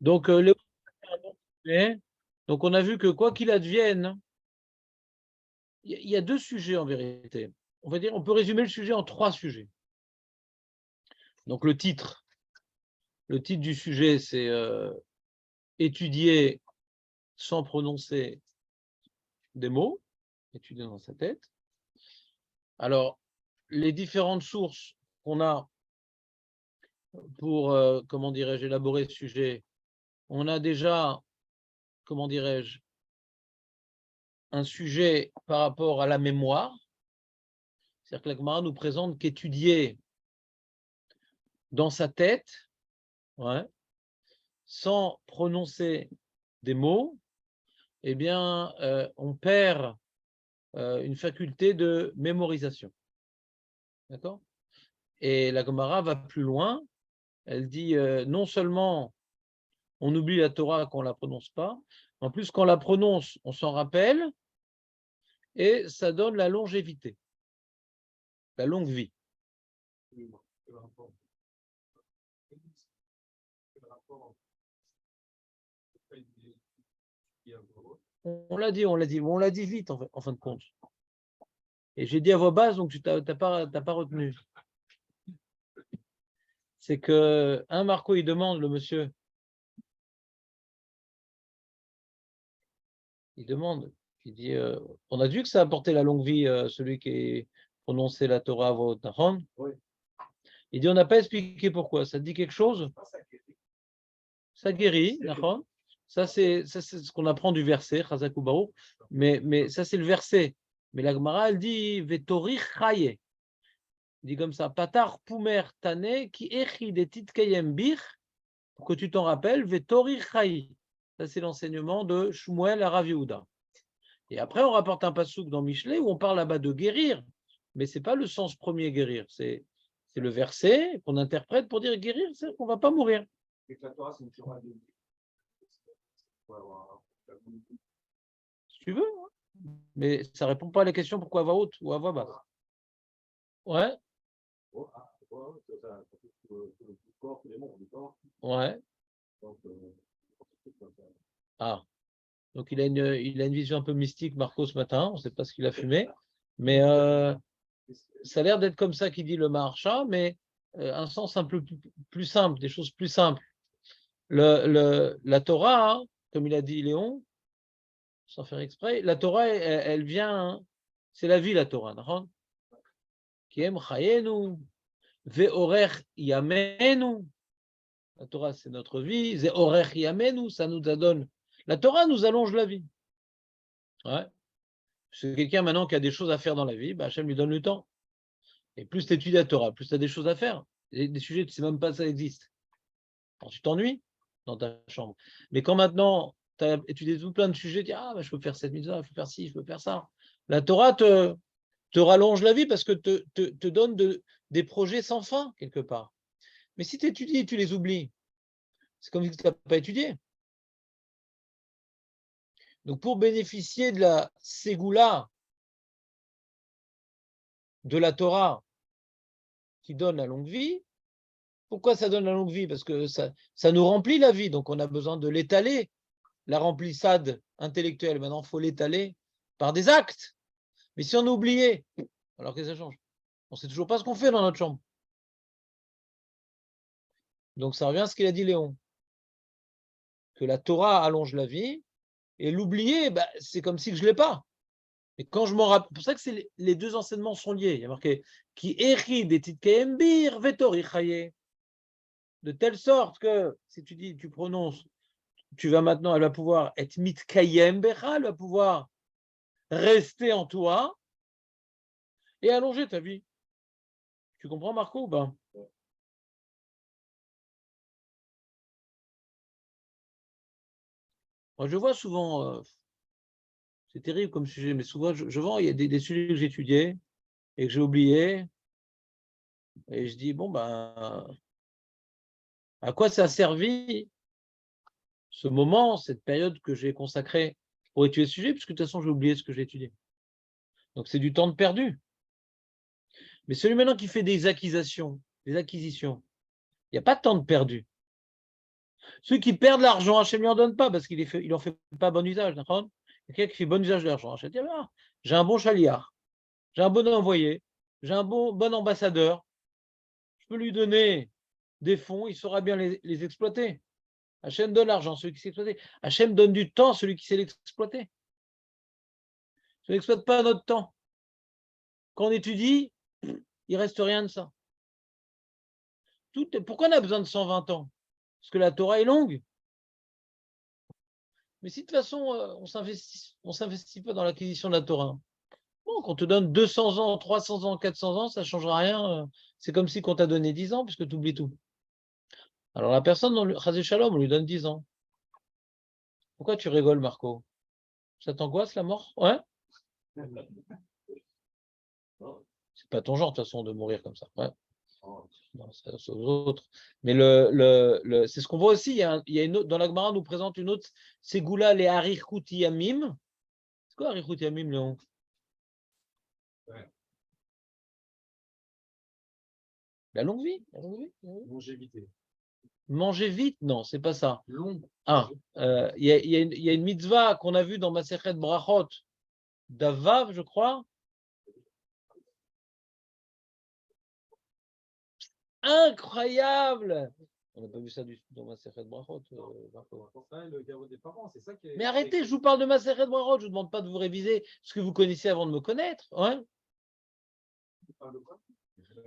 Donc, donc, on a vu que quoi qu'il advienne, il y a deux sujets en vérité. On va dire, on peut résumer le sujet en trois sujets. Donc, le titre du sujet, c'est étudier sans prononcer des mots, étudier dans sa tête. Alors, les différentes sources qu'on a pour, comment dirais-je, élaborer ce sujet, on a déjà, comment dirais-je, un sujet par rapport à la mémoire. C'est-à-dire que la Gemara nous présente qu'étudier dans sa tête, ouais, sans prononcer des mots, eh bien, on perd une faculté de mémorisation. D'accord? Et la Gemara va plus loin. Elle dit non seulement on oublie la Torah quand on ne la prononce pas, en plus, quand on la prononce, on s'en rappelle et ça donne la longévité, la longue vie. On l'a dit, on l'a dit vite en fin de compte. Et j'ai dit à voix basse, donc tu n'as pas retenu. C'est que, Marco, il demande, le monsieur, il demande, il dit, on a vu que ça apportait la longue vie, celui qui est prononcé la Torah à voix haute. Oui. Il dit, on n'a pas expliqué pourquoi. Ça te dit quelque chose? Ça guérit, d'accord. Ça, c'est ce qu'on apprend du verset, Chazak ou Baruch. Mais ça, c'est le verset. Mais la Gemara, elle dit, Vetori chaye. Il dit comme ça, Patar pumer tane ki echi de titkayem bir, pour que tu t'en rappelles, Vetori chaye. Ça, c'est l'enseignement de Shmuel à Rav Yehuda. Et après, on rapporte un passouk dans Michelet où on parle là-bas de guérir, mais ce n'est pas le sens premier guérir, c'est le verset qu'on interprète pour dire guérir, c'est qu'on ne va pas mourir. Et que la Torah, c'est une Torah de... Si tu veux, hein. Mais ça ne répond pas à la question pourquoi à voix haute ou à voix basse. Ouais. Ouais. Ah. Donc il a une vision un peu mystique, Marco, ce matin. On ne sait pas ce qu'il a fumé. Mais ça a l'air d'être comme ça qu'il dit le Maharsha, mais un sens un peu plus simple, des choses plus simples. La Torah, hein, comme il a dit Léon, sans faire exprès, la Torah, elle vient, hein, c'est la vie, la Torah. Kiem chayenu, ve'orer yamenu. La Torah, c'est notre vie. Ve'orer yamenu, ça nous donne. La Torah nous allonge la vie. Ouais. C'est quelqu'un maintenant qui a des choses à faire dans la vie, bah, Hachem lui donne le temps. Et plus tu étudies la Torah, plus tu as des choses à faire. Des sujets, tu ne sais même pas que ça existe. Alors, tu t'ennuies dans ta chambre. Mais quand maintenant, tu as étudié tout plein de sujets, tu dis, ah, bah, je peux faire cette mise, je peux faire ci, je peux faire ça. La Torah te rallonge la vie parce que te donne des projets sans fin, quelque part. Mais si tu étudies et tu les oublies, c'est comme si tu n'as pas étudié. Donc, pour bénéficier de la ségoula de la Torah qui donne la longue vie, pourquoi ça donne la longue vie? Parce que ça nous remplit la vie, donc on a besoin de l'étaler, la remplissade intellectuelle. Maintenant, il faut l'étaler par des actes. Mais si on a oublié, alors qu'est-ce que ça change? On ne sait toujours pas ce qu'on fait dans notre chambre. Donc ça revient à ce qu'il a dit Léon, que la Torah allonge la vie, et l'oublier, bah, c'est comme si je ne l'ai pas. Et quand je m'en rappelle, c'est pour ça que les deux enseignements sont liés. Il y a marqué qui érit des titkembir vetori chaye. De telle sorte que si tu dis, tu prononces, tu vas maintenant, elle va pouvoir être mitkayem becha, elle va pouvoir rester en toi et allonger ta vie. Tu comprends, Marco, ou pas? Moi, je vois souvent, c'est terrible comme sujet, mais souvent, je vois, il y a des sujets que j'étudiais et que j'ai oubliés, et je dis, bon, ben, à quoi ça a servi ce moment, cette période que j'ai consacrée pour étudier ce sujet, puisque de toute façon, j'ai oublié ce que j'ai étudié. Donc, c'est du temps de perdu. Mais celui maintenant qui fait des acquisitions, il n'y a pas de temps de perdu. Ceux qui perdent l'argent, Hachem ne lui en donne pas parce qu'il n'en fait pas bon usage. D'accord? Il y a quelqu'un qui fait bon usage de l'argent. Hachem dit, ah, j'ai un bon chaliard, j'ai un bon envoyé, j'ai un bon ambassadeur, je peux lui donner des fonds, il saura bien les exploiter. Hachem donne l'argent à celui qui sait exploiter. Hachem donne du temps à celui qui sait l'exploiter. Je n'exploite pas notre temps. Quand on étudie, il ne reste rien de ça. Pourquoi on a besoin de 120 ans? Parce que la Torah est longue. Mais si de toute façon, on ne s'investit pas dans l'acquisition de la Torah, bon, qu'on te donne 200 ans, 300 ans, 400 ans, ça ne changera rien. C'est comme si on t'a donné 10 ans, puisque tu oublies tout. Alors la personne, Chazé Shalom, on lui donne 10 ans. Pourquoi tu rigoles, Marco? Ça t'angoisse, la mort? Ouais? C'est pas ton genre, de toute façon, de mourir comme ça. Ouais. Non, c'est aux autres. Mais c'est ce qu'on voit aussi. Il y a une autre, dans la Gemara, on nous présente une autre Ségoula, les Harichut Yamim. C'est quoi Harichut Yamim, Léon? Ouais. La longue vie. Longévité. Manger vite? Non, c'est pas ça. Long. Il y a une mitzvah qu'on a vue dans Masechet Brachot d'Avav, je crois. Incroyable! On n'a pas vu ça dans Masechet Brachot. Mais arrêtez, je vous parle de Masechet Brachot, je ne vous demande pas de vous réviser ce que vous connaissez avant de me connaître. Hein?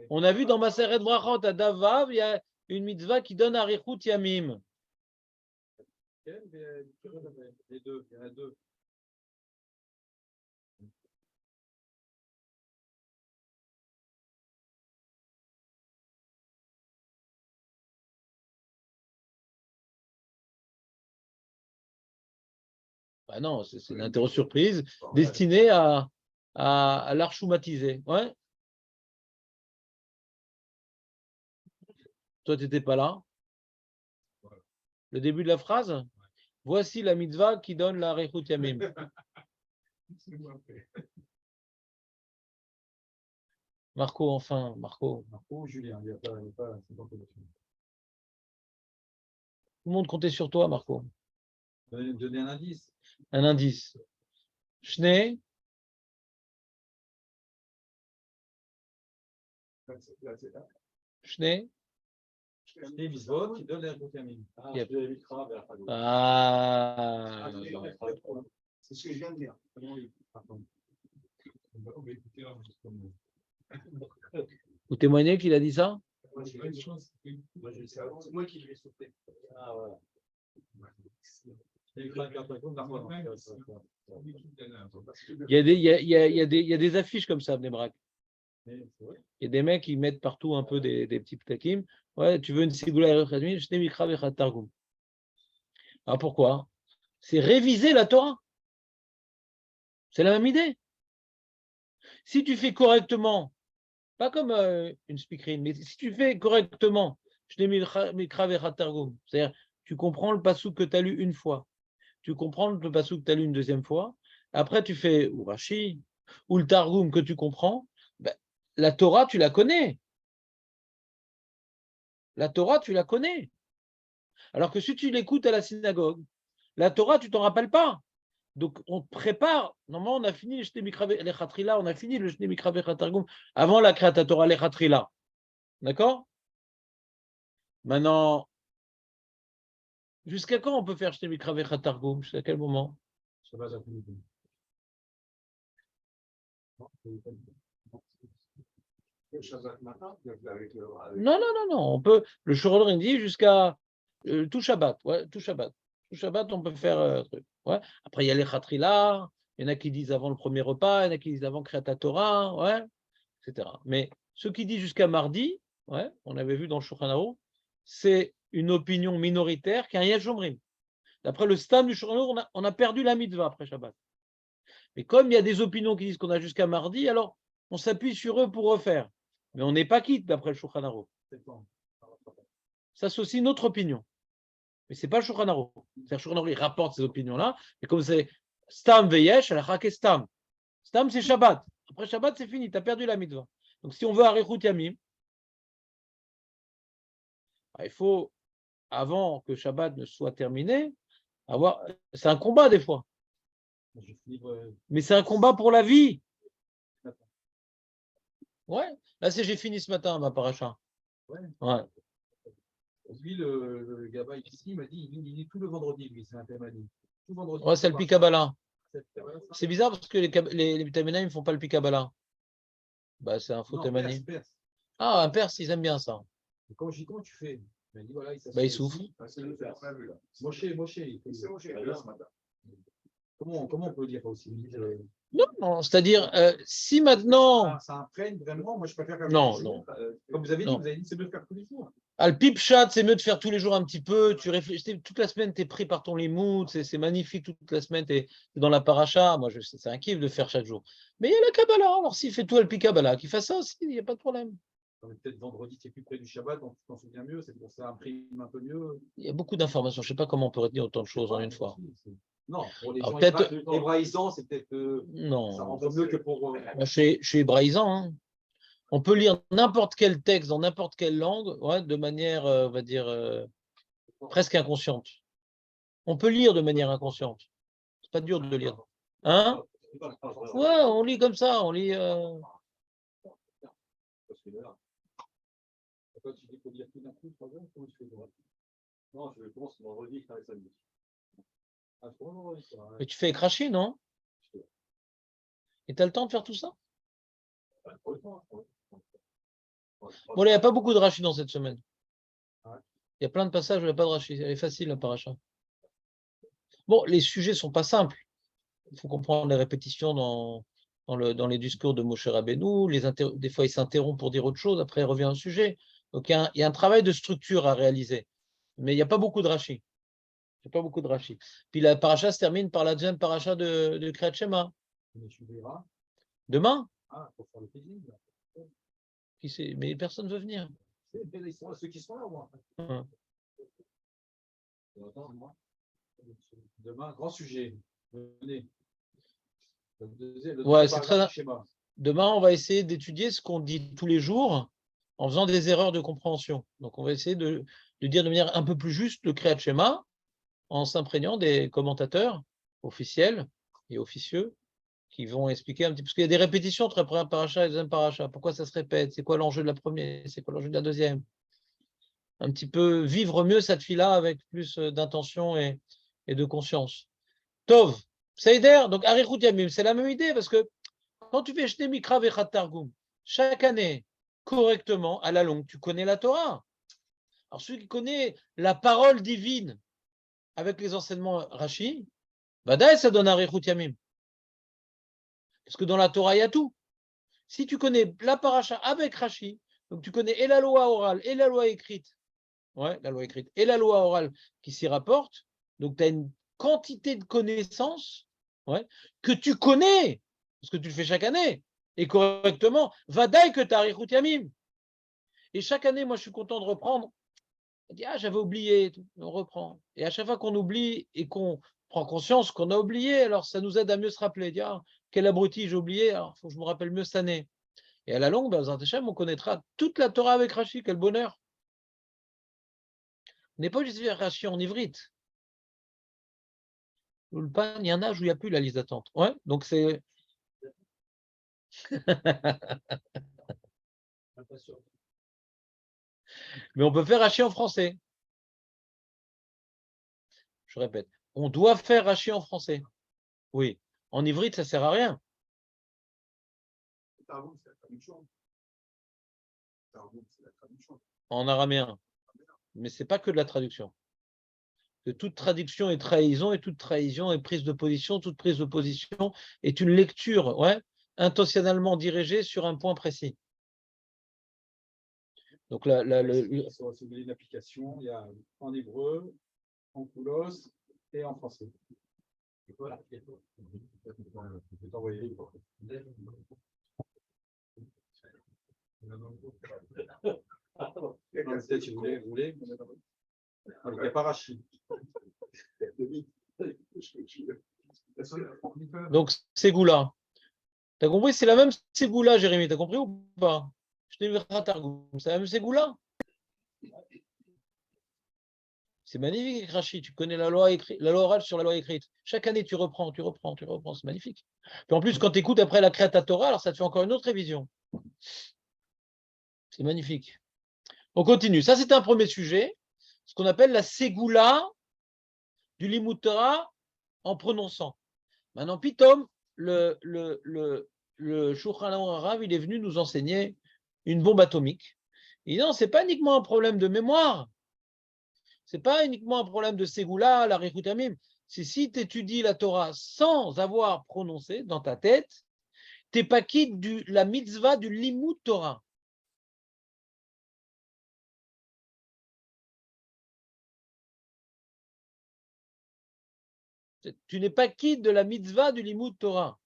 On a vu dans Masechet Brachot à Davav, il y a une mitzvah qui donne Arichut Yamim. Les deux, il y en a deux. Bah non, c'est une interro surprise destinée à l'archoumatiser. Ouais. Toi, tu n'étais pas là. Le début de la phrase. Voici la mitzvah qui donne la Rechut Yamim. Marco, enfin, Marco. Marco, Julien, il n'y a pas. Tout le monde comptait sur toi, Marco. Donner un indice. Un indice. Shne. Shne. Shne Mitzvot qui donne la Rechut Yamim. Ah. C'est ce que je viens de dire. Vous témoignez qu'il a dit ça? C'est moi qui lui ai sauté. Ah voilà. Il y a des affiches comme ça, à Bnei-Brak. Il y a des mecs qui mettent partout un peu des petits ptakim. Ouais, tu veux une Ségoula Erechadmin, Shne Mikra Vechat Targum. Alors pourquoi? C'est réviser la Torah. C'est la même idée. Si tu fais correctement, pas comme une speakerine, mais si tu fais correctement, c'est-à-dire tu comprends le passou que tu as lu une fois, tu comprends le passou que tu as lu une deuxième fois, après tu fais ou Rashi, ou le Targum que tu comprends, ben, la Torah, tu la connais. La Torah, tu la connais. Alors que si tu l'écoutes à la synagogue, la Torah, tu t'en rappelles pas. Donc, on te prépare. Normalement, on a fini le Shne Mikra Lechatrila, on a fini le Shne Mikra Vechatargum avant la Kriyat Torah Lechatrila. D'accord? Maintenant, jusqu'à quand on peut faire Shne Mikra Vechatargum? Jusqu'à quel moment? Non, on peut. Le Shouron dit jusqu'à tout Shabbat. Ouais, tout Shabbat. Tout Shabbat, on peut faire truc. Ouais. Après, il y a les Khatrila, il y en a qui disent avant le premier repas, il y en a qui disent avant Kriyat Torah, ouais, etc. Mais ceux qui disent jusqu'à mardi, ouais, on avait vu dans le Shulchan Aruch, c'est une opinion minoritaire qui est un Yesh Omrim. D'après le Stam du Shulchan Aruch, on a perdu la mitzvah après Shabbat. Mais comme il y a des opinions qui disent qu'on a jusqu'à mardi, alors on s'appuie sur eux pour refaire. Mais on n'est pas quitte d'après le Shulchan Aruch. Ça, c'est aussi notre opinion. Mais ce n'est pas le Shulchan Aruch. C'est-à-dire le Shulchan Aruch, il rapporte ces opinions-là. Et comme c'est Stam Veyesh, elle a raqué Stam. Stam, c'est Shabbat. Après Shabbat, c'est fini. Tu as perdu la mitzvah. Donc, si on veut Arichut Yamim, il faut avant que Shabbat ne soit terminé, c'est un combat des fois. Mais c'est un combat pour la vie. Ouais, là c'est j'ai fini ce matin ma paracha. Ouais. Ouais. Lui, le gaba ici, il m'a dit, il lit tout le vendredi, lui, c'est un thème à dire. Tout vendredi. Ouais, c'est le Pikabala. C'est C'est bizarre parce que les Tamenaim ne font pas le Pikabala. Bah, c'est un faux Temani. Ah, un Perse, ils aiment bien ça. Et quand je dis comment tu fais, il m'a dit voilà, il souffre. Moshe, comment on peut dire aussi? Non, c'est-à-dire, si maintenant. Ça imprègne vraiment, moi je préfère faire non, tous les jours. non. Comme vous avez dit, c'est mieux de faire tous les jours. Le pipchat, c'est mieux de faire tous les jours un petit peu. Tu réfléchis, toute la semaine, tu es pris par ton limoud, c'est magnifique toute la semaine, tu es dans la paracha. Moi, c'est un kiff de faire chaque jour. Mais il y a la Kabbalah. Alors, s'il fait tout le Pikabala, qu'il fasse ça aussi, il n'y a pas de problème. Peut-être vendredi, c'est plus près du Shabbat, donc tu t'en souviens mieux, c'est pour ça imprime un peu mieux. Il y a beaucoup d'informations. Je ne sais pas comment on peut retenir autant de choses en une fois. Non, pour les alors, gens hébraïsants, c'est peut-être. Non. Ça rentre mieux que pour. Moi, je suis hébraïsant. Hein. On peut lire n'importe quel texte dans n'importe quelle langue, ouais, de manière, on va dire, presque inconsciente. On peut lire de manière inconsciente. C'est pas dur de lire. Hein? Ouais, on lit comme ça, on lit. Toi, tu dis qu'il faut lire tout d'un coup, 3 heures, comment tu fais? Non, je pense vendredi, je travaille samedi. Mais tu fais Krashi, non? Et tu as le temps de faire tout ça? Bon, il n'y a pas beaucoup de Rashi dans cette semaine. Il y a plein de passages où il n'y a pas de Rashi. Elle est facile, la paracha. Bon, les sujets ne sont pas simples. Il faut comprendre les répétitions dans les discours de Moshe Rabbeinu. Des fois, il s'interrompt pour dire autre chose. Après, il revient au sujet. Donc, il y a un travail de structure à réaliser. Mais il n'y a pas beaucoup de Rashi. Il n'y a pas beaucoup de Rashi. Puis la paracha se termine par la deuxième paracha de Kriyat Shema. Demain? Ah, pour faire le plaisir. Qui sait? Mais personne ne veut venir. Ceux qui sont là, moi. Demain, grand sujet. Venez. Ouais, c'est très. Demain, on va essayer d'étudier ce qu'on dit tous les jours en faisant des erreurs de compréhension. Donc, on va essayer de dire de manière un peu plus juste le Kriyat Shema en s'imprégnant des commentateurs officiels et officieux qui vont expliquer un petit peu. Parce qu'il y a des répétitions entre la première paracha et la deuxième paracha. Pourquoi ça se répète? C'est quoi l'enjeu de la première? C'est quoi l'enjeu de la deuxième? Un petit peu vivre mieux cette fille-là avec plus d'intention et de conscience. Tov, Seider, donc Arichut Yamim, c'est la même idée parce que quand tu fais Shne Mikra Vechat Targum, chaque année, correctement, à la longue, tu connais la Torah. Alors, celui qui connaît la parole divine avec les enseignements Rashi, Badaï, ça donne Arichut Yamim. Parce que dans la Torah, il y a tout. Si tu connais la paracha avec Rashi, donc tu connais et la loi orale et la loi écrite, ouais, la loi écrite et la loi orale qui s'y rapportent, donc tu as une quantité de connaissances, ouais, que tu connais, parce que tu le fais chaque année, et correctement, vadaï que tu as Arichut Yamim. Et chaque année, moi, je suis content de reprendre. On dit, ah, j'avais oublié, on reprend. Et à chaque fois qu'on oublie et qu'on prend conscience qu'on a oublié, alors ça nous aide à mieux se rappeler. Dire, ah, quel abruti, j'ai oublié, alors il faut que je me rappelle mieux cette année. Et à la longue, dans on connaîtra toute la Torah avec Rashi, quel bonheur. On n'est pas obligé de faire Rashi en ivrite. L'Ulpan, il y en a où il n'y a plus la liste d'attente. Ouais, donc c'est. Mais on peut faire Rashi en français. Je répète, on doit faire Rashi en français. Oui. En ivrite, ça ne sert à rien. En araméen. Mais ce n'est pas que de la traduction. Que toute traduction est trahison et toute trahison est prise de position. Toute prise de position est une lecture, ouais, intentionnellement dirigée sur un point précis. Donc une application, il y a en hébreu, en koulos et en français. Voilà. Je vais t'envoyer. Peut-être si vous voulez. Il n'y a pas Rachid. Donc, Ségoula. Tu as compris? C'est la même Ségoula, Jérémy. Tu as compris ou pas? C'est la même Ségoula. C'est magnifique, Rachid. Tu connais la loi orale sur la loi écrite. Chaque année, tu reprends. C'est magnifique. Puis en plus, quand tu écoutes après la Créata Torah, alors ça te fait encore une autre révision. C'est magnifique. On continue. Ça, c'est un premier sujet, ce qu'on appelle la Ségoula du Limud Torah en prononçant. Maintenant, Pitom, le Shulchan Aruch Harav, il est venu nous enseigner une bombe atomique. Il dit non, ce n'est pas uniquement un problème de mémoire. Ce n'est pas uniquement un problème de Ségoula, la Rechoutamim. C'est si tu étudies la Torah sans avoir prononcé dans ta tête, tu n'es pas quitte de la mitzvah du Limud Torah. Tu n'es pas quitte de la mitzvah du Limud Torah.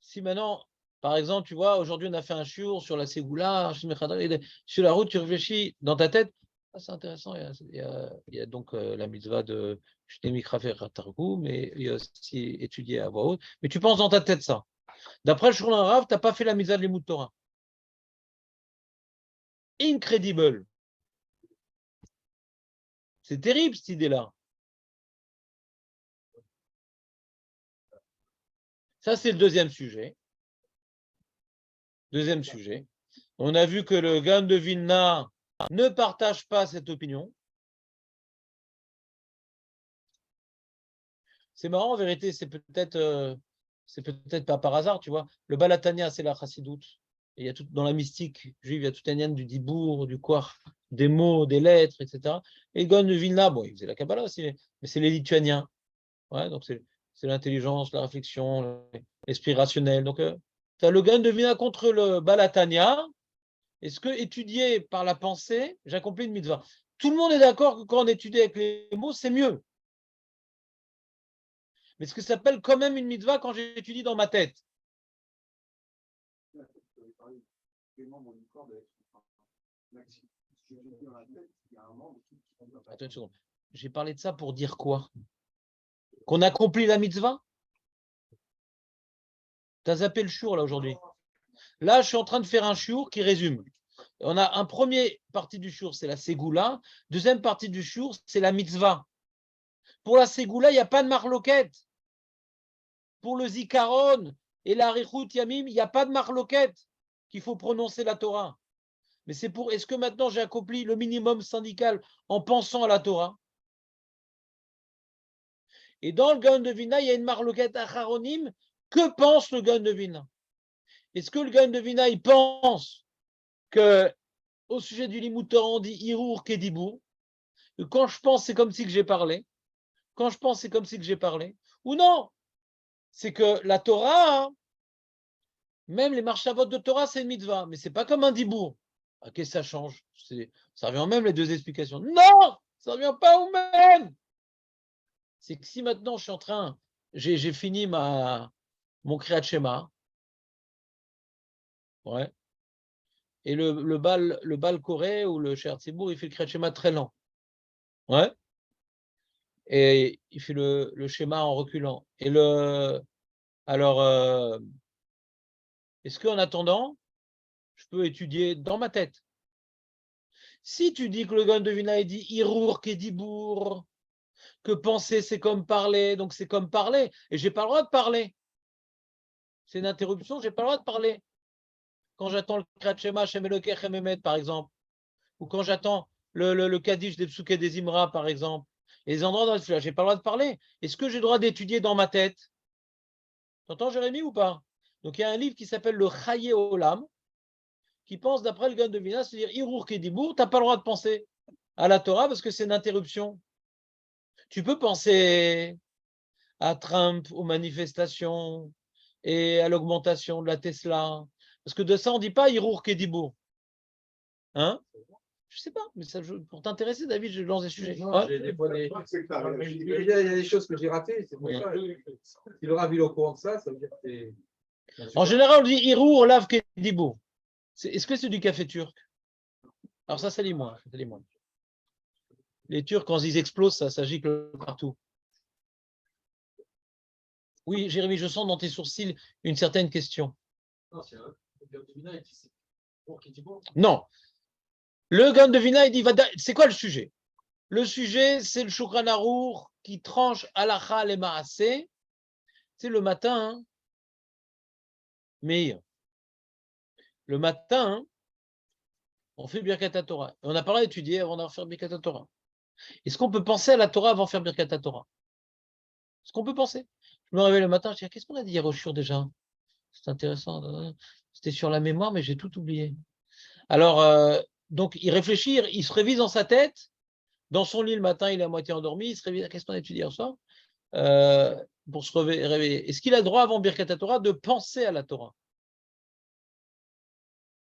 Si maintenant, par exemple, tu vois, aujourd'hui on a fait un shiur sur la Ségoula, sur la route, tu réfléchis dans ta tête, ah, c'est intéressant, il y a donc la mitzvah de Shnei Mikra Targum, mais il y a aussi étudié à voix haute, mais tu penses dans ta tête ça. D'après le Shulchan Aruch, tu n'as pas fait la mitzvah de Limud Torah. Incredible. C'est terrible cette idée-là. Ça, c'est le deuxième sujet. Deuxième sujet. On a vu que le Gaon de Vilna ne partage pas cette opinion. C'est marrant, en vérité, c'est peut-être pas par hasard, tu vois. Le Balatania, c'est la chassidoute. Il y a tout, dans la mystique juive, il y a tout un lien du dibour, du koar, des mots, des lettres, etc. Et le Gaon de Vilna, bon, il faisait la Kabbalah aussi, mais c'est les Lituaniens. Ouais, donc c'est l'intelligence, la réflexion, l'esprit rationnel. Donc, tu as le Gaon de Vilna contre le Balatania. Est-ce que étudier par la pensée, j'accomplis une mitzvah? Tout le monde est d'accord que quand on étudie avec les mots, c'est mieux. Mais ce que ça s'appelle quand même une mitzvah quand j'étudie dans ma tête. Attends une seconde. J'ai parlé de ça pour dire quoi? Qu'on accomplit la mitzvah? Tu as zappé le shiur là aujourd'hui. Là, je suis en train de faire un shiur qui résume. On a un premier partie du shiur, c'est la Ségoula. Deuxième partie du shiur, c'est la mitzvah. Pour la Ségoula, il n'y a pas de marloquette. Pour le Zikaron et la Richout Yamim, il n'y a pas de marloquette qu'il faut prononcer la Torah. Mais c'est pour, est-ce que maintenant j'ai accompli le minimum syndical en pensant à la Torah? Et dans le Gaon de Vilna, il y a une marloquette acharonim. Que pense le Gaon de Vilna? Est-ce que le Gaon de Vilna, il pense que au sujet du Limud Torah, on dit Hirour Kedibur? Quand je pense, c'est comme si que j'ai parlé. Quand je pense, c'est comme si que j'ai parlé. Ou non? C'est que la Torah, même les marchavot de Torah, c'est une mitzvah, mais c'est pas comme un dibour. Ah, qu'est-ce que ça change? Ça revient même les deux explications. Non, ça revient pas au même. C'est que si maintenant je suis en train, j'ai fini mon Kriyat Shema, ouais, et le bal Koré ou le Sher Tzibour, il fait le Kriyat Shema très lent, ouais, et il fait le schéma en reculant. Alors, est-ce qu'en attendant, je peux étudier dans ma tête? Si tu dis que le Gaon de Vilna dit Hirour Kedibour, que penser c'est comme parler, donc c'est comme parler, et j'ai pas le droit de parler. C'est une interruption, j'ai pas le droit de parler. Quand j'attends le Kriyat Shema, Shem Elokei Chememet, par exemple, ou quand j'attends le Kaddish des Psuké des Imra, par exemple, et les endroits dans lesquels j'ai pas le droit de parler. Est-ce que j'ai le droit d'étudier dans ma tête? T'entends, Jérémy, ou pas? Donc, il y a un livre qui s'appelle le Chaye Olam, qui pense, d'après le Gaon de Vilna, c'est-à-dire Hirour Kedibour, tu n'as pas le droit de penser à la Torah parce que c'est une interruption. Tu peux penser à Trump, aux manifestations et à l'augmentation de la Tesla. Parce que de ça, on ne dit pas Hirour Kedibour. Hein? Je ne sais pas, mais ça, pour t'intéresser, David, je lance des sujets. Non, il y a des choses que j'ai ratées. C'est pour ça. Si le Rav est au courant de ça, ça veut dire que c'est. En général, on dit Hirour Olav Kedibour. Est-ce que c'est du café turc? Alors ça lit moins. Les Turcs, quand ils explosent, ça gicle partout. Oui, Jérémy, je sens dans tes sourcils une certaine question. Non. Le Gaon de Vina, il dit, c'est quoi le sujet? Le sujet, c'est le Shulchan Arour qui tranche halacha les maaseh. C'est le matin, hein, Meir. Le matin, hein, on fait Birkat Torah. On n'a pas étudié avant d'en faire Birkat Torah. Est-ce qu'on peut penser à la Torah avant de faire Birkat Torah? Est-ce qu'on peut penser? Je me réveille le matin, je dis, qu'est-ce qu'on a dit hier au shiur déjà? C'est intéressant. C'était sur la mémoire, mais j'ai tout oublié. Alors, donc, il réfléchit, il se révise dans sa tête. Dans son lit le matin, il est à moitié endormi. Il se réveille. Qu'est-ce qu'on a étudié hier soir? Pour se réveiller. Est-ce qu'il a droit avant Birkat Torah de penser à la Torah?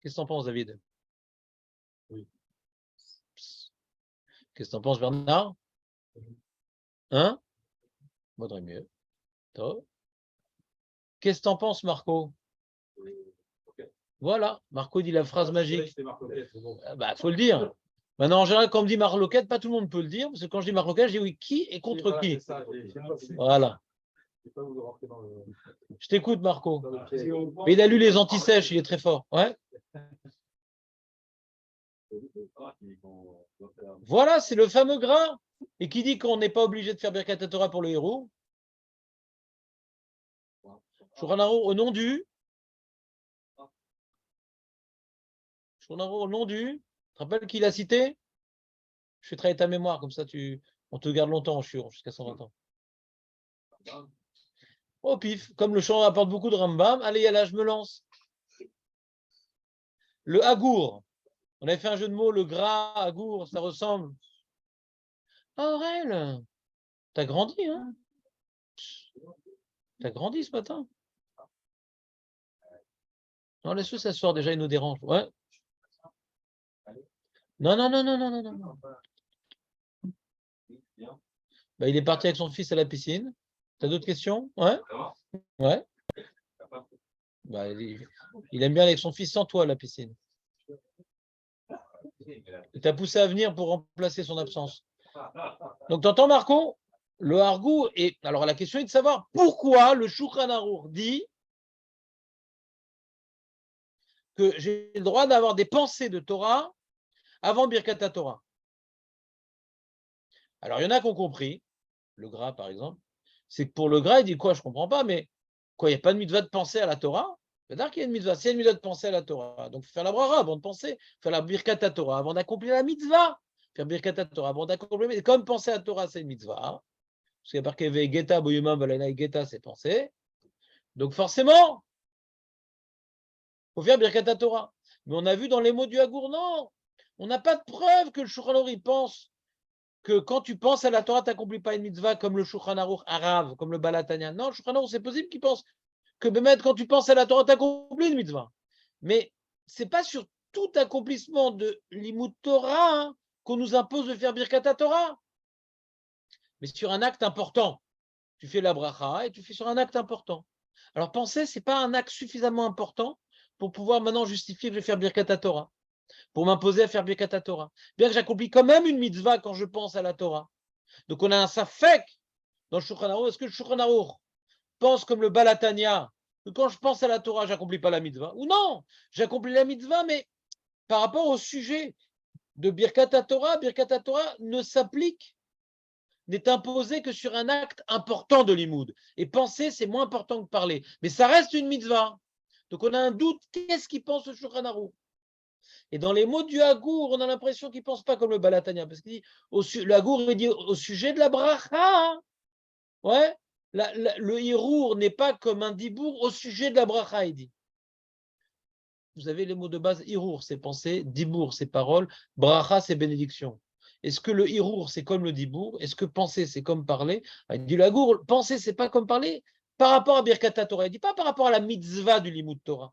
Qu'est-ce que tu en penses, David? Oui. Qu'est-ce que tu en penses, Bernard? Hein? Vaudrait mieux. Toi. Qu'est-ce que tu en penses, Marco? Voilà, Marco dit la phrase magique. Bah, faut le dire. Maintenant, en général, quand on me dit Marloquette, pas tout le monde peut le dire, parce que quand je dis Marloquette, je dis oui, qui et contre qui? Voilà. Je t'écoute, Marco. Mais il a lu les anti-sèches, il est très fort. Ouais. Voilà, c'est le fameux gras. Et qui dit qu'on n'est pas obligé de faire Birkat Torah pour le héros? Shulchan Arour au nom du. Shulchan Arour au nom du. Tu te rappelles qui l'a cité? Je fais travailler ta mémoire, comme ça on te garde longtemps en shiur, jusqu'à 120 ans. Au pif, comme le chant apporte beaucoup de Rambam, allez, là, je me lance. Le Hagour. On avait fait un jeu de mots, le gras, Hagour, ça ressemble. Ah, Aurel, t'as grandi, hein? T'as grandi ce matin? Non, laisse-le s'asseoir, déjà, il nous dérange. Ouais. Non, non, non, non, non, non, non. Bah, il est parti avec son fils à la piscine. T'as d'autres questions? Ouais. Ouais. Bah, il aime bien aller avec son fils sans toi à la piscine. Il t'a poussé à venir pour remplacer son absence. Donc, t'entends, Marco? Le Hargou, et alors la question est de savoir pourquoi le Shulchan Arour dit que j'ai le droit d'avoir des pensées de Torah avant Birkat Torah. Alors, il y en a qui ont compris, le gras par exemple, c'est que pour le gras, il dit quoi? Je ne comprends pas, mais quoi, il n'y a pas de mitzvah de penser à la Torah? C'est-à-dire qu'il y a une mitzvah. S'il y a une mitzvah de penser à la Torah, donc faire la bracha avant de penser, faire la Birkat Torah avant d'accomplir la mitzvah, faire Birkat Torah avant d'accomplir, comme penser à la Torah, c'est une mitzvah. Parce qu'il y a marqué Vegeta, Boyuma, Balanai, Geta, c'est penser. Donc forcément, il faut faire Birkat Torah. Mais on a vu dans les mots du Hagour, non, on n'a pas de preuve que le Shulchan Arour pense que quand tu penses à la Torah, tu n'accomplis pas une mitzvah comme le Shulchan Arour arabe, comme le Balatania. Non, le Shulchan Arour, c'est possible qu'il pense que quand tu penses à la Torah, tu accomplis une mitzvah. Mais ce n'est pas sur tout accomplissement de l'Imut Torah qu'on nous impose de faire Birkat Torah. Mais sur un acte important. Tu fais la bracha et tu fais sur un acte important. Alors penser, ce n'est pas un acte suffisamment important pour pouvoir maintenant justifier que je vais faire Birkat Torah, pour m'imposer à faire Birkat Torah. Bien que j'accomplis quand même une mitzvah quand je pense à la Torah. Donc on a un safek dans le Shulchan Arour. Est-ce que le Shulchan Arour pense comme le Balatania que quand je pense à la Torah, j'accomplis pas la mitzvah? Ou non, j'accomplis la mitzvah, mais par rapport au sujet de Birkat Torah ne s'applique, n'est imposé que sur un acte important de l'imoud. Et penser, c'est moins important que parler. Mais ça reste une mitzvah. Donc on a un doute, qu'est-ce qu'il pense le Shulchan Arour? Et dans les mots du Hagour, on a l'impression qu'il ne pense pas comme le Balatania. Parce qu'il dit, le Hagour, il dit au sujet de la bracha. Ouais, le Hirour n'est pas comme un dibour au sujet de la bracha, il dit. Vous avez les mots de base, Hirour, c'est pensée, dibour, c'est parole, bracha, c'est bénédiction. Est-ce que le Hirour, c'est comme le dibour? Est-ce que penser, c'est comme parler? Il dit le Hagour, penser, c'est pas comme parler par rapport à Birkat Torah. Il ne dit pas par rapport à la mitzvah du Limud Torah.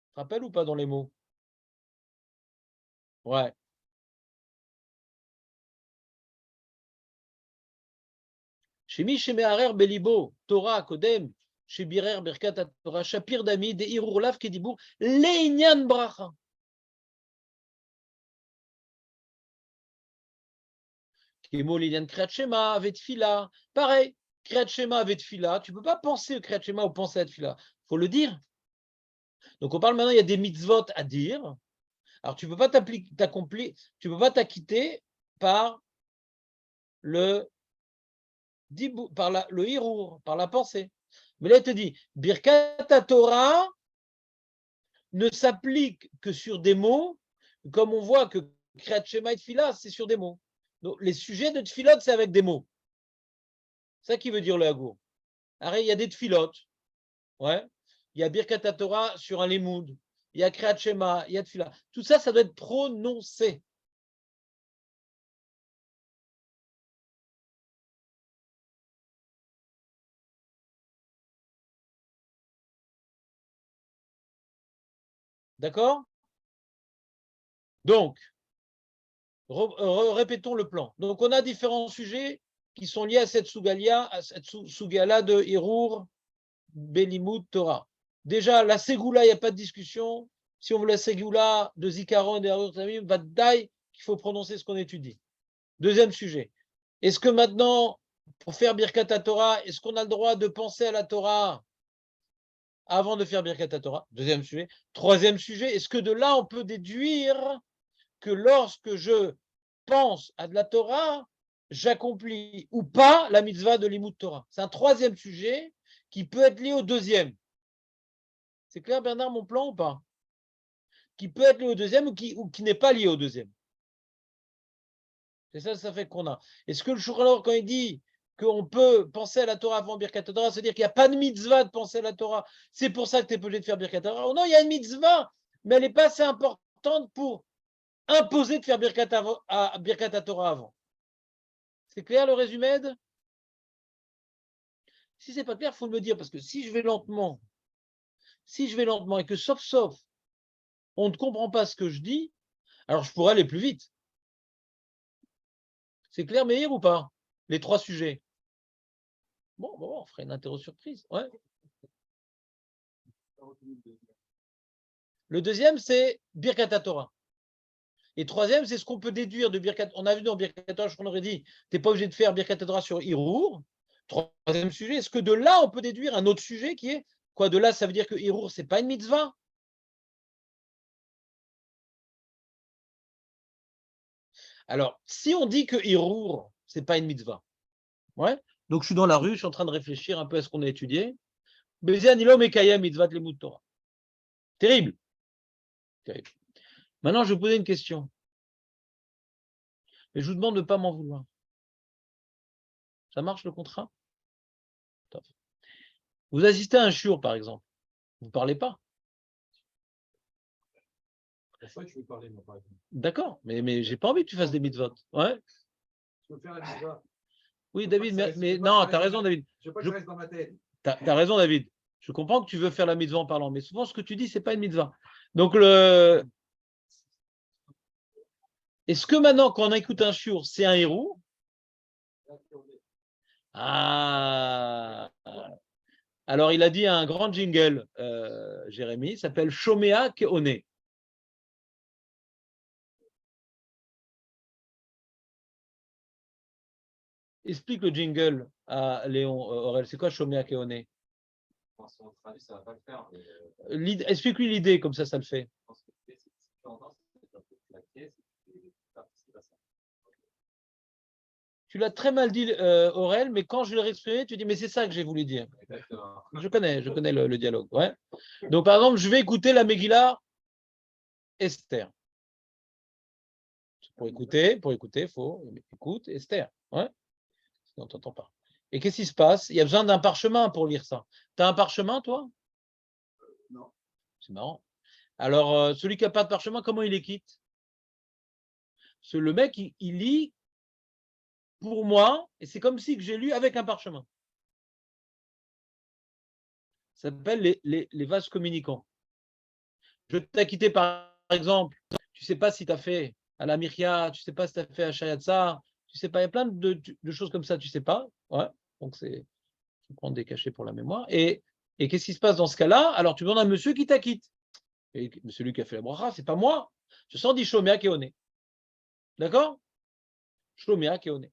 Tu te rappelles ou pas dans les mots? Ouais. Shemi Shemeharer Belibo, Torah, Kodem, Shebirer Birkat Torah, Shapir Dami, De Hirour Lav Kedibour, Leinyan Bracha. Kemo Lilian Kriyat Shema, Vetfila. Pareil, Kriyat Shema, Vetfila. Tu ne peux pas penser au Kriyat Shema ou penser à Tfila. Il faut le dire. Donc, on parle maintenant, il y a des mitzvot à dire. Alors, tu ne peux pas tu peux pas t'acquitter par le hirour, par la pensée. Mais là, il te dit, Birkat Torah ne s'applique que sur des mots, comme on voit que Kriyat Shema et Tfilah, c'est sur des mots. Donc, les sujets de Tfilot, c'est avec des mots. C'est ça qui veut dire le Hagour. Après, il y a des Tfilot. Ouais. Il y a Birkat Torah sur un Limoud. Il y a Kriyat Shema, il y a Tfilah. Tout ça, ça doit être prononcé. D'accord? Donc, répétons le plan. Donc, on a différents sujets qui sont liés à cette Sougala de Hirour, Belimoud, Torah. Déjà, la Ségoula, il n'y a pas de discussion. Si on veut la Ségoula de Zikaron et d'Arur Tamim, Vadaï, qu'il faut prononcer ce qu'on étudie. Deuxième sujet. Est-ce que maintenant, pour faire Birkat Torah, est-ce qu'on a le droit de penser à la Torah avant de faire Birkat Torah? Deuxième sujet. Troisième sujet, est-ce que de là, on peut déduire que lorsque je pense à de la Torah, j'accomplis ou pas la mitzvah de l'Imout Torah? C'est un troisième sujet qui peut être lié au deuxième. C'est clair, Bernard, mon plan ou pas? Qui peut être lié au deuxième ou qui n'est pas lié au deuxième. C'est ça, ça fait qu'on a. Est-ce que le Shulchan, quand il dit qu'on peut penser à la Torah avant Birkat Torah, c'est-à-dire qu'il n'y a pas de mitzvah de penser à la Torah, c'est pour ça que tu es obligé de faire Birkat Torah? Oh non, il y a une mitzvah, mais elle n'est pas assez importante pour imposer de faire Birkat Torah avant. C'est clair le résumé? Si c'est pas clair, il faut me le dire, parce que si je vais lentement et que sauf, on ne comprend pas ce que je dis, alors je pourrais aller plus vite. C'est clair, Meir, ou pas? Les trois sujets. Bon, on ferait une interro surprise. Ouais. Le deuxième, c'est Birkat Torah. Et troisième, c'est ce qu'on peut déduire de Birkat. On a vu dans Birkat Torah, qu'on aurait dit, tu n'es pas obligé de faire Birkat Torah sur Hirour. Troisième sujet, est-ce que de là, on peut déduire un autre sujet qui est quoi? De là, ça veut dire que Hirour, ce n'est pas une mitzvah? Alors, si on dit que Hirour, ce n'est pas une mitzvah, ouais. Donc je suis dans la rue, je suis en train de réfléchir un peu à ce qu'on a étudié. Torah. Terrible. Terrible. Maintenant, je vais vous poser une question. Mais je vous demande de ne pas m'en vouloir. Ça marche le contrat? Vous assistez à un shiur, par exemple. Vous ne parlez pas. D'accord, mais j'ai pas envie que tu fasses des mitzvot. Ouais. Je peux faire la mitzvah. Oui, David, mais non, tu as raison, David. Je veux pas que ça reste dans ma tête. Tu as raison, David. Je comprends que tu veux faire la mitzvah en parlant, mais souvent, ce que tu dis, ce n'est pas une mitzvah. Donc, est-ce que maintenant, quand on écoute un shiur, c'est un héros? Ah. Alors, il a dit un grand jingle, Jérémy, il s'appelle Shomea Keone. Explique le jingle à Léon Aurel. C'est quoi Shomea Keone? Explique-lui l'idée, comme ça le fait. Tu l'as très mal dit, Aurel, mais quand je l'ai exprimé, tu dis, mais c'est ça que j'ai voulu dire. Je connais le dialogue. Ouais. Donc, par exemple, je vais écouter la Megillah Esther. Pour écouter, il faut écouter Esther. Ouais. Sinon, on t'entend pas. Et qu'est-ce qui se passe? Il y a besoin d'un parchemin pour lire ça. Tu as un parchemin, toi? Non. C'est marrant. Alors, celui qui n'a pas de parchemin, comment il les quitte? Le mec, il lit pour moi, et c'est comme si que j'ai lu avec un parchemin. Ça s'appelle les vases communicants. Je t'ai quitté, par exemple, tu ne sais pas si tu as fait à la Myria, tu ne sais pas si tu as fait à Shayatsa, tu ne sais pas, il y a plein de choses comme ça, tu ne sais pas. Ouais. Donc, je prends des cachets pour la mémoire. Et qu'est-ce qui se passe dans ce cas-là? Alors, tu demandes à un monsieur qui t'acquitte. Et celui qui a fait la bracha, ce n'est pas moi. Je sens dit Shomea Keone. D'accord? Shomea Keone.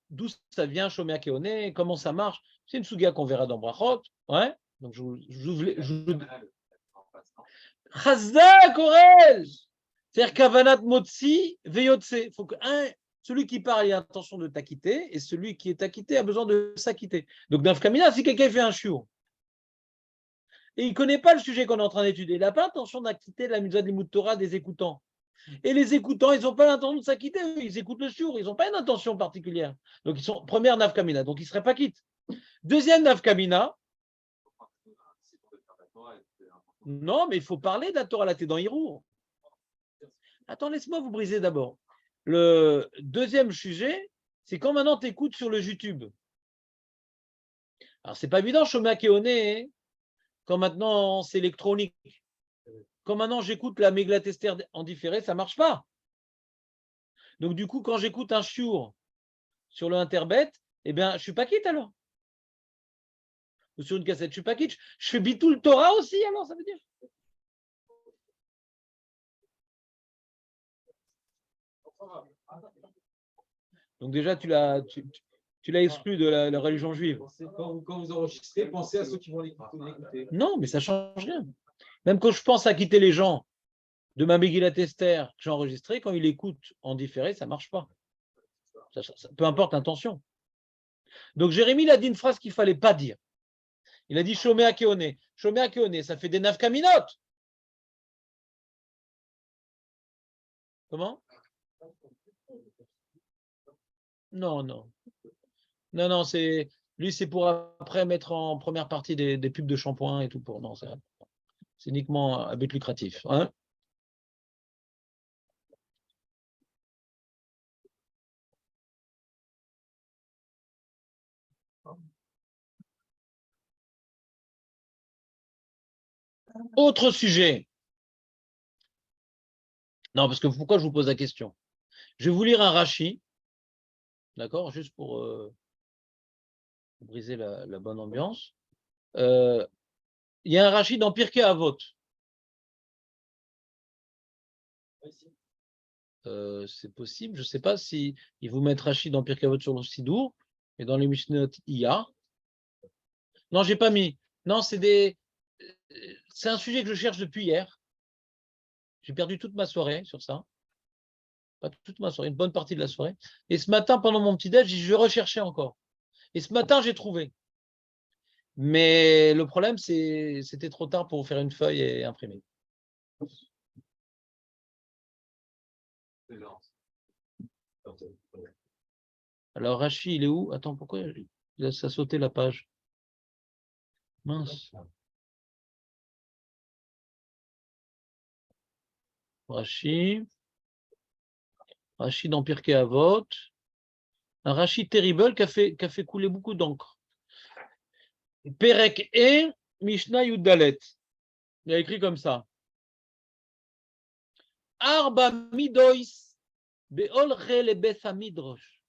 D'où ça vient, Shomea Keone? Comment ça marche? C'est une souga qu'on verra dans Brachot. Ouais. Donc, Chazak Orel. C'est-à-dire Kavanat Motsi Veyotse. Il faut que celui qui parle a l'intention de t'acquitter et celui qui est acquitté a besoin de s'acquitter. Donc, Nafkamina, si quelqu'un fait un shiur et il ne connaît pas le sujet qu'on est en train d'étudier, il n'a pas l'intention d'acquitter la mitzvah de Torah des écoutants. Et les écoutants, ils n'ont pas l'intention de s'acquitter, ils écoutent le shiur, ils n'ont pas une intention particulière. Donc, ils sont première Nafkamina, donc ils ne seraient pas quittes. Deuxième Nafkamina, non, mais il faut parler de la Torah, là, t'es dans Hirour. Attends, laisse-moi vous briser d'abord. Le deuxième sujet, c'est quand maintenant tu écoutes sur le YouTube. Alors, c'est pas évident, Shoma Keoné, quand maintenant c'est électronique. Quand maintenant j'écoute la Méglatester en différé, ça ne marche pas. Donc, du coup, quand j'écoute un shiur sur le Interbet, eh bien, je ne suis pas quitte alors. Ou sur une cassette, je ne suis pas quitte. Je fais Bitoul Torah aussi, alors, ça veut dire. Donc déjà, tu l'as exclu de la religion juive. Quand vous enregistrez, pensez à ceux qui vont l'écouter. Non, mais ça ne change rien. Même quand je pense à quitter les gens de ma Megillat Esther que j'ai enregistré, quand il écoute en différé, ça ne marche pas. Peu importe l'intention. Donc Jérémie, il a dit une phrase qu'il ne fallait pas dire. Il a dit Shomé Akeone. Shomé Akeone, ça fait des nafkaminot. Comment? Non, non. Non, non, lui, c'est pour après mettre en première partie des pubs de shampoing et tout pour. Non, c'est uniquement à but lucratif. Hein. Autre sujet. Non, parce que pourquoi je vous pose la question? Je vais vous lire un Rashi, d'accord, juste pour briser la bonne ambiance. Il y a un Rashi dans Pirkei Avot. C'est possible. Je ne sais pas si ils vous mettent Rashi dans Pirkei Avot sur le Sidour, et dans les Mishnot, il y a. Non, j'ai pas mis. Non, c'est un sujet que je cherche depuis hier. J'ai perdu toute ma soirée sur ça. Pas toute ma soirée, une bonne partie de la soirée. Et ce matin, pendant mon petit-déj, je vais rechercher encore. Et ce matin, j'ai trouvé. Mais le problème, c'était trop tard pour faire une feuille et imprimer. Alors, Rachi, il est où? Attends, pourquoi ça a sauté la page? Mince. Rachi dans Pirkei Avot. Un Rachi terrible qui a fait couler beaucoup d'encre. Perek E, Mishnah Yudalet. Il a écrit comme ça. Arba midois beolche le beth midrash.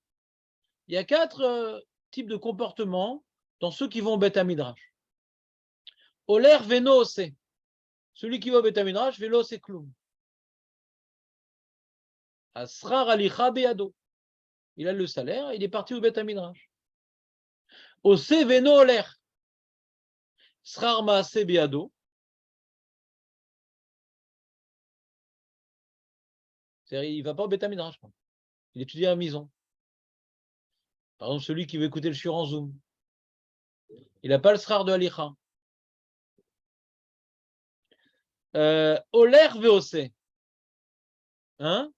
Il y a 4 types de comportements dans ceux qui vont au Beth Midrash. Oler veno ose. Celui qui va au Beth Midrash, velo ose klum. Asrar alicha beado. Il a le salaire, il est parti au Beth Midrash. Ose veno oler. Srar maase beado. C'est-à-dire, il ne va pas au Beth Midrash. Il étudie à la maison. Par exemple, celui qui veut écouter le shiur en Zoom. Il n'a pas le srar de alicha. Oler veose. Hein?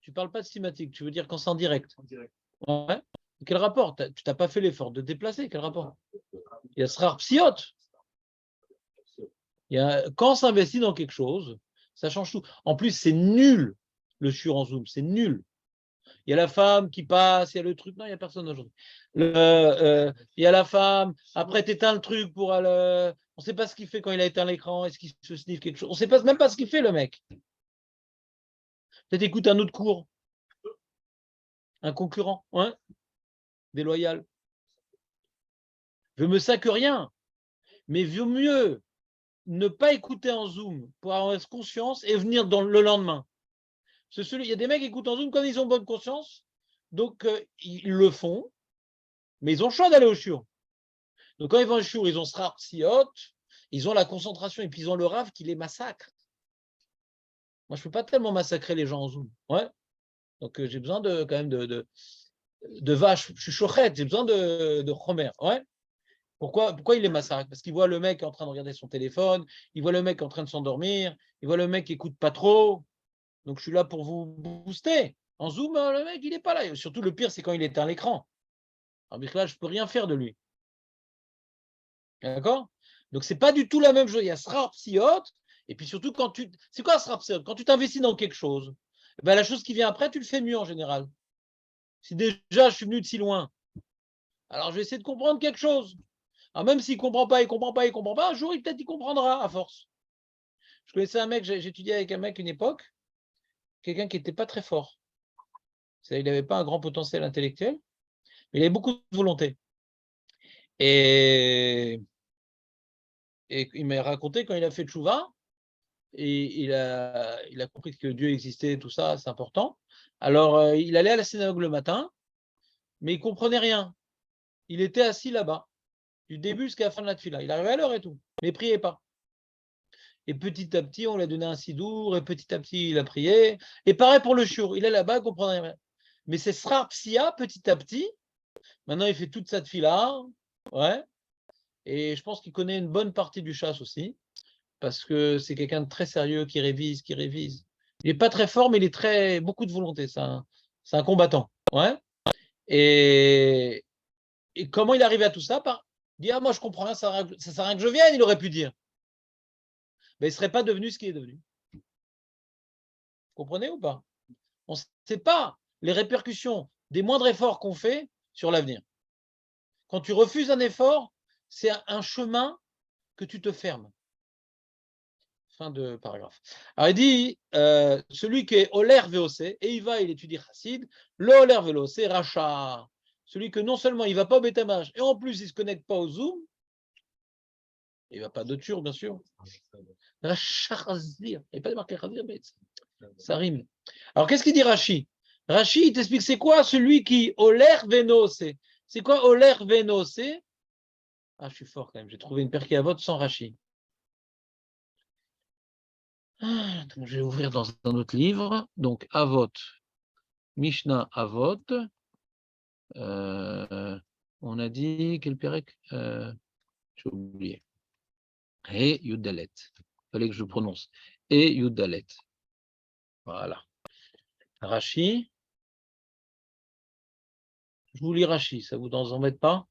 Tu ne parles pas de cinématique, tu veux dire quand c'est en direct. En direct. Ouais. Quel rapport? Tu n'as pas fait l'effort de te déplacer, quel rapport? Il y a srar psiot. Quand on s'investit dans quelque chose, ça change tout. En plus, c'est nul le shiur en Zoom, c'est nul. Il y a la femme qui passe, il y a le truc. Non, il n'y a personne aujourd'hui. Il y a la femme, après tu éteins le truc pour aller. On ne sait pas ce qu'il fait quand il a éteint l'écran, est-ce qu'il se sniffe quelque chose? On ne sait même pas ce qu'il fait, le mec. Peut-être écoute un autre cours. Un concurrent, hein? Déloyal. Je me sac rien, mais vaut mieux ne pas écouter en Zoom pour avoir conscience et venir le lendemain. Il y a des mecs qui écoutent en Zoom quand ils ont bonne conscience, donc ils le font, mais ils ont le choix d'aller au shiur. Donc quand ils vont au shiur, ils ont srar psiot, ils ont la concentration et puis ils ont le rave qui les massacre. Moi, je ne peux pas tellement massacrer les gens en Zoom. Ouais. Donc j'ai besoin quand même de vache. Je suis chochette, j'ai besoin de chomer. Ouais. Pourquoi il les massacre? Parce qu'il voit le mec en train de regarder son téléphone, il voit le mec en train de s'endormir, il voit le mec qui écoute pas trop. Donc je suis là pour vous booster. En Zoom, le mec, il n'est pas là. Et surtout, le pire, c'est quand il éteint l'écran. Alors là, je ne peux rien faire de lui. D'accord? Donc, ce n'est pas du tout la même chose. Il y a srar psiot, et puis surtout, c'est quoi srar psiot? Quand tu t'investis dans quelque chose, ben, la chose qui vient après, tu le fais mieux en général. Si déjà je suis venu de si loin, alors je vais essayer de comprendre quelque chose. Alors même s'il ne comprend pas, un jour, peut-être il comprendra à force. Je connaissais un mec, j'ai étudié avec un mec une époque, quelqu'un qui n'était pas très fort. Il n'avait pas un grand potentiel intellectuel, mais il avait beaucoup de volonté. Et il m'a raconté quand il a fait tchouva, et il a compris que Dieu existait, tout ça, c'est important. Alors, il allait à la synagogue le matin, mais il ne comprenait rien. Il était assis là-bas, du début jusqu'à la fin de la tefila. Il arrivait à l'heure et tout, mais il ne priait pas. Et petit à petit, on lui a donné un sidour, et petit à petit, il a prié. Et pareil pour le shiur, il est là-bas, il ne comprenait rien. Mais c'est srar psia, petit à petit. Maintenant, il fait toute sa tefila, ouais. Et je pense qu'il connaît une bonne partie du chasse aussi, parce que c'est quelqu'un de très sérieux qui révise. Il n'est pas très fort, mais il est beaucoup de volonté. C'est un combattant. Ouais. Et comment il arrive à tout ça? Il dit, ah, moi je comprends rien, ça ne sert à rien que je vienne, il aurait pu dire. Mais il ne serait pas devenu ce qu'il est devenu. Vous comprenez ou pas? On ne sait pas les répercussions des moindres efforts qu'on fait sur l'avenir. Quand tu refuses un effort, c'est un chemin que tu te fermes. Fin de paragraphe. Alors il dit, celui qui est Oler VOC, et il étudie Chassid, le Oler VOC, Racha, celui que non seulement il ne va pas au Bétamage, et en plus il ne se connecte pas au Zoom, il ne va pas de Tur, bien sûr. Racha Chazir, il n'y a pas de marqué Chazir, mais ça rime. Alors qu'est-ce qu'il dit Rashi? Rashi, il t'explique c'est quoi celui qui Oler VOC. C'est quoi Oler VOC? Ah, je suis fort quand même, j'ai trouvé une perquée à vote sans Rashi. Donc, je vais ouvrir dans un autre livre. Donc, Avot, Mishnah Avot. On a dit quel pérec? J'ai oublié. Et Yudalet. Il fallait que je prononce. Et Yudalet. Voilà. Rashi. Je vous lis Rashi, ça vous en embête pas?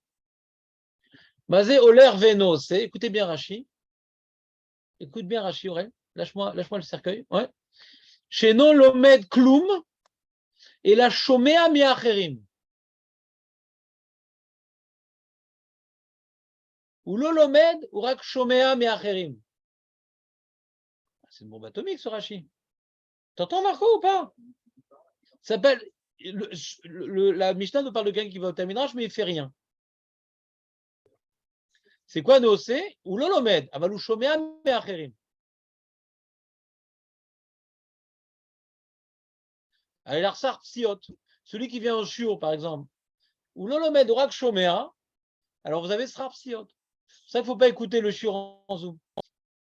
Mazé Oler Veno, c'est. Écoutez bien Rashi. Écoute bien Rashi, Aurel. Lâche-moi le cercueil. Ouais. Chez non lomed kloum et la shomea miacherim. Ou l'olomed ou rak shomea miacherim. C'est une bombe atomique ce Rashi. T'entends Marco ou pas? Ça s'appelle. La Mishnah nous parle de quelqu'un qui va au Taminrach, mais il ne fait rien. C'est quoi Noosé? Ou l'olomed, avalou shomea me'acherim. Allez, l'arsar psiot. Celui qui vient au shiur, par exemple. Ou l'olomed, ou rak shomea. Alors vous avez srar psiot. C'est ça qu'il ne faut pas écouter le shiur en Zoom.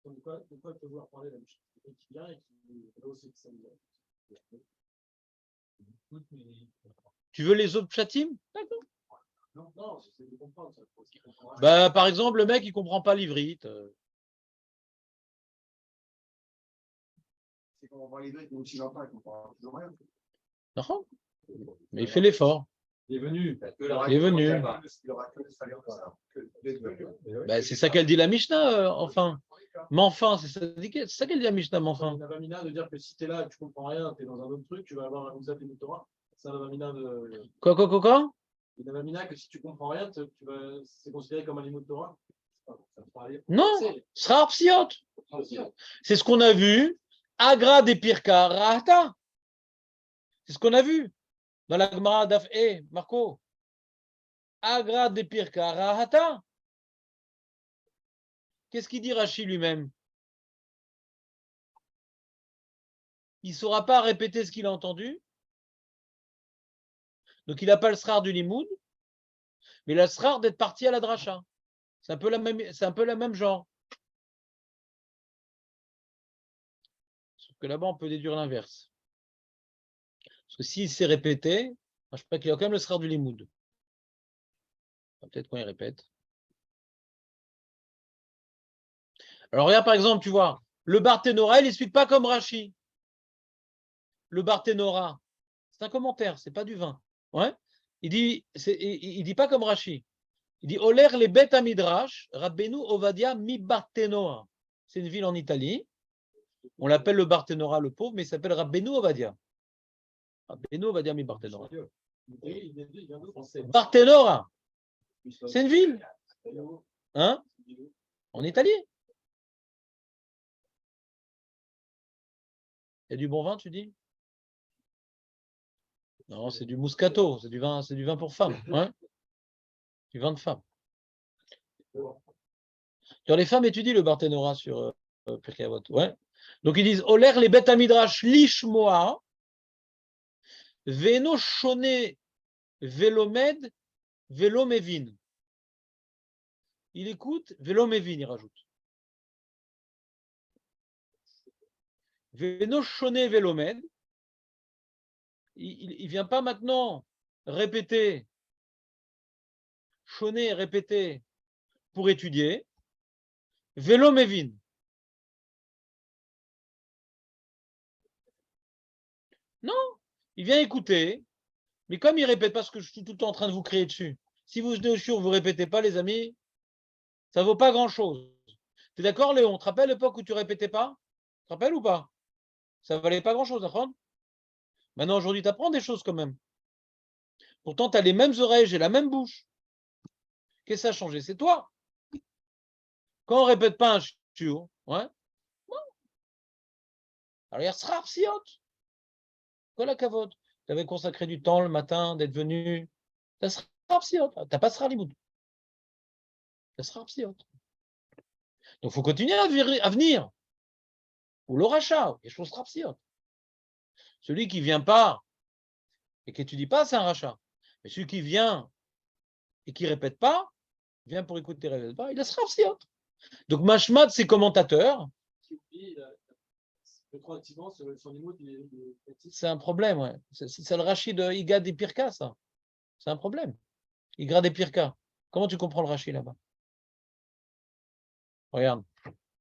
De quoi pouvoir parler la Mishnah qui vient et qui aussi ça Tu veux les autres chatim? D'accord. Non, j'essaie de comprendre. Bah, par exemple, le mec, il ne comprend pas l'ivrite. C'est qu'on voit l'ivrite, mais aussi longtemps, il ne comprend toujours rien. Non. Mais il fait l'effort. Il est venu. Il est venu. Ben, c'est ça qu'elle dit la Mishnah, enfin. Mais enfin, c'est ça qu'elle dit la Mishnah, mais enfin. Il y a Vamina de dire que si tu es là et que tu ne comprends rien, tu es dans un autre truc, tu vas avoir un Moussa et Torah. C'est un Vamina de. Quoi? Il y a Vamina que si tu ne comprends rien, c'est considéré comme un limon de Torah. Non, srar psiot. C'est ce qu'on a vu. Agra des Pirka Rahata. C'est ce qu'on a vu dans la Gemara d'Af Marco. Agra des Pirka Rahata. Qu'est-ce qu'il dit Rashi lui-même? Il ne saura pas répéter ce qu'il a entendu. Donc il n'a pas le srar du limoud, mais il a le srar d'être parti à la dracha. C'est un peu la même genre. Sauf que là-bas, on peut déduire l'inverse. Parce que s'il s'est répété, je crois qu'il y a quand même le srar du limoud. Peut-être quand il répète. Alors regarde par exemple, tu vois, le Barthénora, il n'explique pas comme Rashi. Le Barthénora, c'est un commentaire, c'est pas du vin. Ouais. Il dit pas comme Rashi. Il dit Oler les bet midrash, Rabbeinu Ovadia mi Barthénora. C'est une ville en Italie. On l'appelle le Barthénora le pauvre, mais il s'appelle Rabbeinu Ovadia. Rabbeinu Ovadia mi Barthénora. Barthénora, c'est une ville. Hein? En Italie. Il y a du bon vin, tu dis? Non, c'est du Moscato, c'est du vin pour femmes. Hein? Du vin de femme. Dans les femmes étudient le Barthénora sur Pirkei Avot. Ouais. Donc ils disent Oler les bet midrash lishmoa, veno shone velomed velomevin. Il écoute velomevin, il rajoute. Veno shone velomed. Il vient pas maintenant répéter, choner, répéter pour étudier. Velomevin. Non, il vient écouter, mais comme il ne répète pas ce que je suis tout le temps en train de vous crier dessus, si vous venez au shiur, vous ne répétez pas, les amis, ça ne vaut pas grand-chose. Tu es d'accord, Léon? Tu te rappelles l'époque où tu ne répétais pas? Tu te rappelles ou pas? Ça ne valait pas grand-chose d'apprendre. Maintenant, aujourd'hui, tu apprends des choses quand même. Pourtant, tu as les mêmes oreilles, j'ai la même bouche. Qu'est-ce que ça a changé? C'est toi. Quand on ne répète pas un shiur, ouais, alors il y a Srar Psiot. Kol hakavod. Tu avais consacré du temps le matin d'être venu. Ça sera Psiot. Tu n'as pas Srar Limoud. Ça sera Psiot. Donc, il faut continuer à venir. Ou le rachat, quelque chose sera Psiot. Celui qui ne vient pas et qui n'étudie pas, c'est un rachat. Mais celui qui vient et qui ne répète pas, vient pour écouter et ne répète pas, il sera Psiot. Donc, Mashmat, ses commentateurs, c'est un problème, ouais. C'est le rachis de Igad et Pirka, ça. C'est un problème. Igad et Pirka. Comment tu comprends le rachis là-bas? Regarde.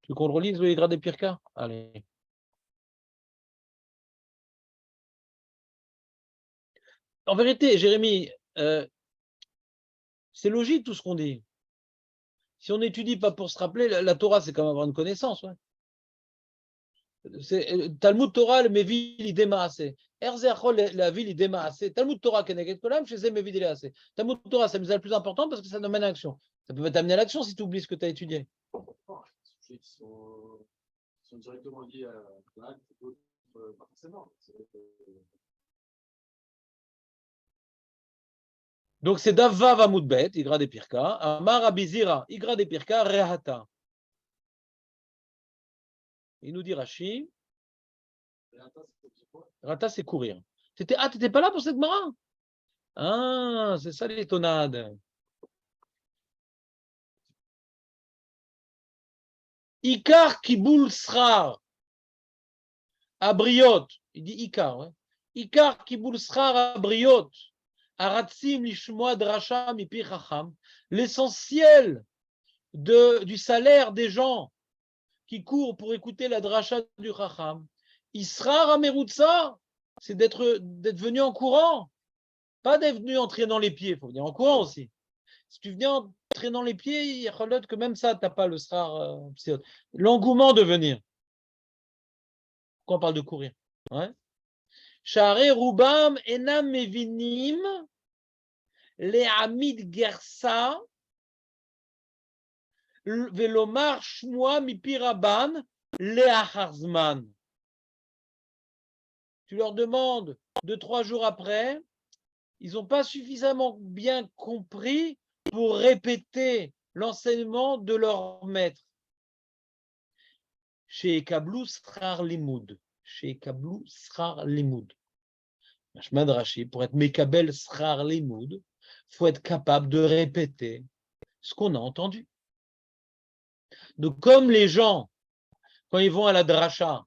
Tu veux qu'on le relise, le Igad et Pirka? Allez. En vérité, Jérémy, c'est logique tout ce qu'on dit. Si on n'étudie pas pour se rappeler, la Torah, c'est quand même avoir une connaissance. Ouais. Talmud Torah, le Mevi l'idée maasé. Erzechol, la ville l'idée maasé. Talmud Torah, Keneget Kolam, chez eux, Mevi l'idée maasé. Talmud Torah, c'est le plus important parce que ça nous mène à l'action. Ça peut t'amener à l'action si tu oublies ce que tu as étudié. Qui sont directement liés à l'acte, d'autres pas forcément. Donc c'est Davav Amoudbet, Igra de Pirka, Amar Abizira, Igra de Pirka, Rehata. Il nous dit Rashi, Rehata c'est courir. T'étais pas là pour cette mara? Ah, c'est ça l'étonnade. Ikar Kiboul Srar, Abriot, il dit Ikar, ouais. Ikar Kiboul Srar Abriot, Aratsim Lishmoa Drasha Mipi Chacham, l'essentiel du salaire des gens qui courent pour écouter la dracha du Chacham, Israr Amerutsa, c'est d'être venu en courant, pas d'être venu en traînant les pieds, il faut venir en courant aussi. Si tu viens en traînant les pieds, il y a que même ça, tu n'as pas le Srar, l'engouement de venir. Pourquoi on parle de courir? Ouais. Share Rubam Enam Mevinim Le'amid Gersa Velomar Shmoa Mipiraban Le'acharzman. Tu leur demandes 2-3 jours après, ils n'ont pas suffisamment bien compris pour répéter l'enseignement de leur maître. Chez Kablou Srar Limoud. Chez Kablou Srar Limoud. Mashmad Rashi, pour être Mekabel Srar Limoud, il faut être capable de répéter ce qu'on a entendu. Donc, comme les gens, quand ils vont à la dracha,